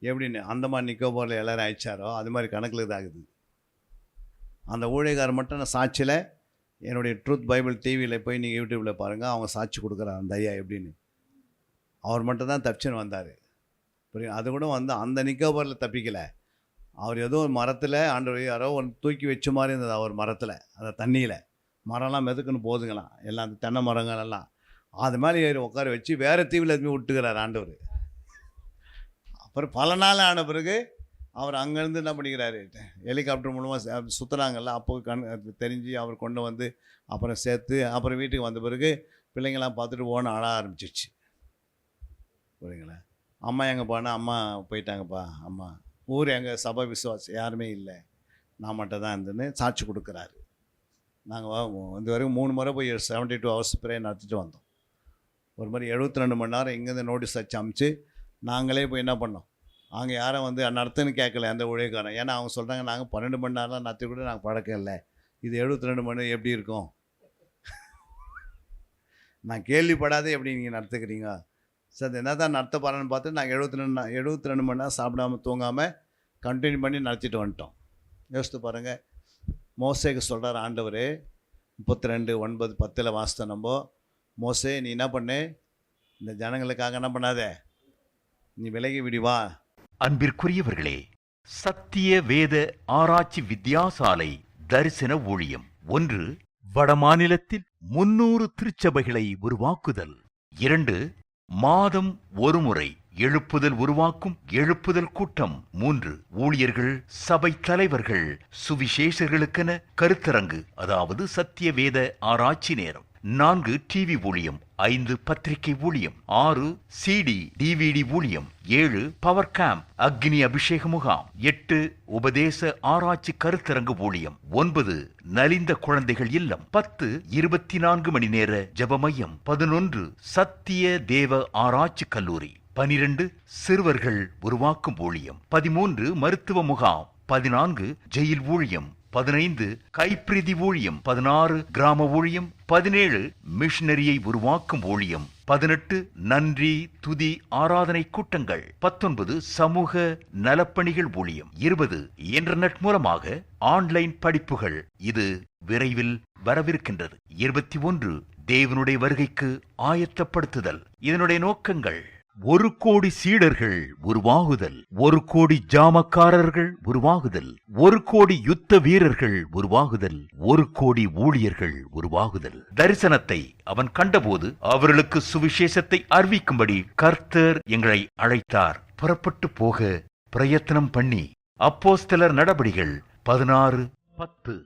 S3: எப்படின்னு அந்தமான் நிக்கோபாரில் எல்லோரும் அழிச்சாரோ அது மாதிரி கணக்கில் இதாகுது. அந்த ஊழியக்காரர் மட்டும் நான் சாட்சியில் என்னுடைய ட்ரூத் பைபிள் டிவியில் போய் நீங்கள் யூடியூப்பில் பாருங்கள், அவங்க சாட்சி கொடுக்குறாரு அந்த ஐயா எப்படின்னு. அவர் மட்டும் தான் தப்பிச்சுன்னு வந்தார். புரியும்? அது கூட வந்து அந்த நிக்கோபாரில் தப்பிக்கலை. அவர் ஏதோ ஒரு மரத்தில் ஆண்டவர் யாரோ ஒன்று தூக்கி வச்ச மாதிரி இருந்தது. அவர் மரத்தில் அந்த தண்ணியில் மரம்லாம் மெதுக்குன்னு போதுங்களாம், எல்லாம் அந்த தென்னை மரங்கள் எல்லாம் அது மாதிரி ஏறி உட்கார வச்சு வேறு தீவில் எதுவுமே விட்டுக்கிறார் ஆண்டவர். அப்புறம் பல நாள் ஆன பிறகு அவர் அங்கேருந்து என்ன பண்ணிக்கிறாரு, ஹெலிகாப்டர் மூலமாக சுற்றுறாங்கல்ல, அப்போ தெரிஞ்சு அவர் கொண்டு வந்து அப்புறம் சேர்த்து அப்புறம் வீட்டுக்கு வந்த பிறகு பிள்ளைங்களாம் பார்த்துட்டு ஓன அழ ஆரம்பிச்சிச்சு. புரியுங்களா? அம்மா எங்கே போனா, அம்மா போயிட்டாங்கப்பா, அம்மா ஊர் எங்கள் சபை விசுவாசம் யாருமே இல்லை, நான் மட்டும் தான் இருந்துன்னு சாட்சி கொடுக்குறாரு. நாங்கள் இந்த வரைக்கும் 3 முறை போய் 72 hours ப்ரேயர் நடத்திட்டு வந்தோம். ஒரு மாதிரி 72 மணி நேரம் இங்கேருந்து நோட்டீஸ் வச்சு அமுச்சு நாங்களே போய் என்ன பண்ணோம், அங்கே யாரும் வந்து நடத்துன்னு கேட்கல அந்த ஊழியக்காரன். ஏன்னா அவங்க சொல்கிறாங்க, நாங்கள் 12 மணி நேரம் நடத்தி கூட நாங்கள் பழக்கம் இல்லை, இது 72 மணி எப்படி இருக்கும், நான் கேள்விப்படாதே எப்படி நீங்கள் நடத்துக்கிறீங்க. சார் என்ன தான் நடத்த போகிறேன்னு பார்த்து நாங்கள் 72 மணி நேரம் சாப்பிடாமல் தூங்காமல் கண்டினியூ பண்ணி நடத்திட்டு வந்துட்டோம். யோசித்து பாருங்கள். மோசேக்கு சொல்கிறார் ஆண்டவர் 32:9-10 வாசித்த நம்ம, மோசே நீ என்ன பண்ணு, இந்த ஜனங்களுக்காக என்ன பண்ணாத, நீ விலகி விடுவா.
S7: அன்பிற்குரியவர்களே, சத்திய வேத ஆராய்ச்சி வித்தியாசாலை தரிசன ஊழியம் 1. வடமாநிலத்தில் 300 திருச்சபைகளை உருவாக்குதல். 2. மாதம் ஒரு முறை எழுப்புதல் உருவாக்கும் எழுப்புதல் கூட்டம். 3. ஊழியர்கள், சபை தலைவர்கள், சுவிசேஷர்களுக்கென கருத்தரங்கு, அதாவது சத்திய வேத ஆராய்ச்சி நேரம். 4. டிவி ஊழியம். 5. பத்திரிகை ஊழியம். 6. சிடி டிவிடி ஊழியம். 7. பவர் கேம்ப் அக்னி அபிஷேக முகாம். 8. உபதேச ஆராய்ச்சி கருத்தரங்கு ஊழியம். 9. நலிந்த குழந்தைகள் இல்லம். 10. 24 மணி நேர ஜெப மையம். 11. சத்திய தேவ ஆராய்ச்சி கல்லூரி. 12. சிறுவர்கள் உருவாக்கும் ஊழியம். 13. மருத்துவ முகாம். 14. ஜெயில் ஊழியம். 15. கைப்பிரதி ஊழியம். 16. கிராம ஊழியம். 17. மிஷனரியை உருவாக்கும் ஊழியம். 18. நன்றி துதி ஆராதனை கூட்டங்கள். 19. சமூக நலப்பணிகள் ஊழியம். 20. இன்டர்நெட் மூலமாக ஆன்லைன் படிப்புகள். இது விரைவில் வரவிருக்கின்றது. 21. தேவனுடைய வருகைக்கு ஆயத்தப்படுத்துதல். இதனுடைய நோக்கங்கள்: 1 கோடி சீடர்கள் உருவாகுதல், 1 கோடி ஜாமக்காரர்கள் உருவாகுதல், 1 கோடி யுத்த வீரர்கள் உருவாகுதல், 1 கோடி ஊழியர்கள் உருவாகுதல். தரிசனத்தை அவன் கண்டபோது அவர்களுக்கு சுவிசேஷத்தை அறிவிக்கும்படி கர்த்தர் எங்களை அழைத்தார். புறப்பட்டு போக பிரயத்தனம் பண்ணி. அப்போஸ்தலர் நடபடிகள் 16:10.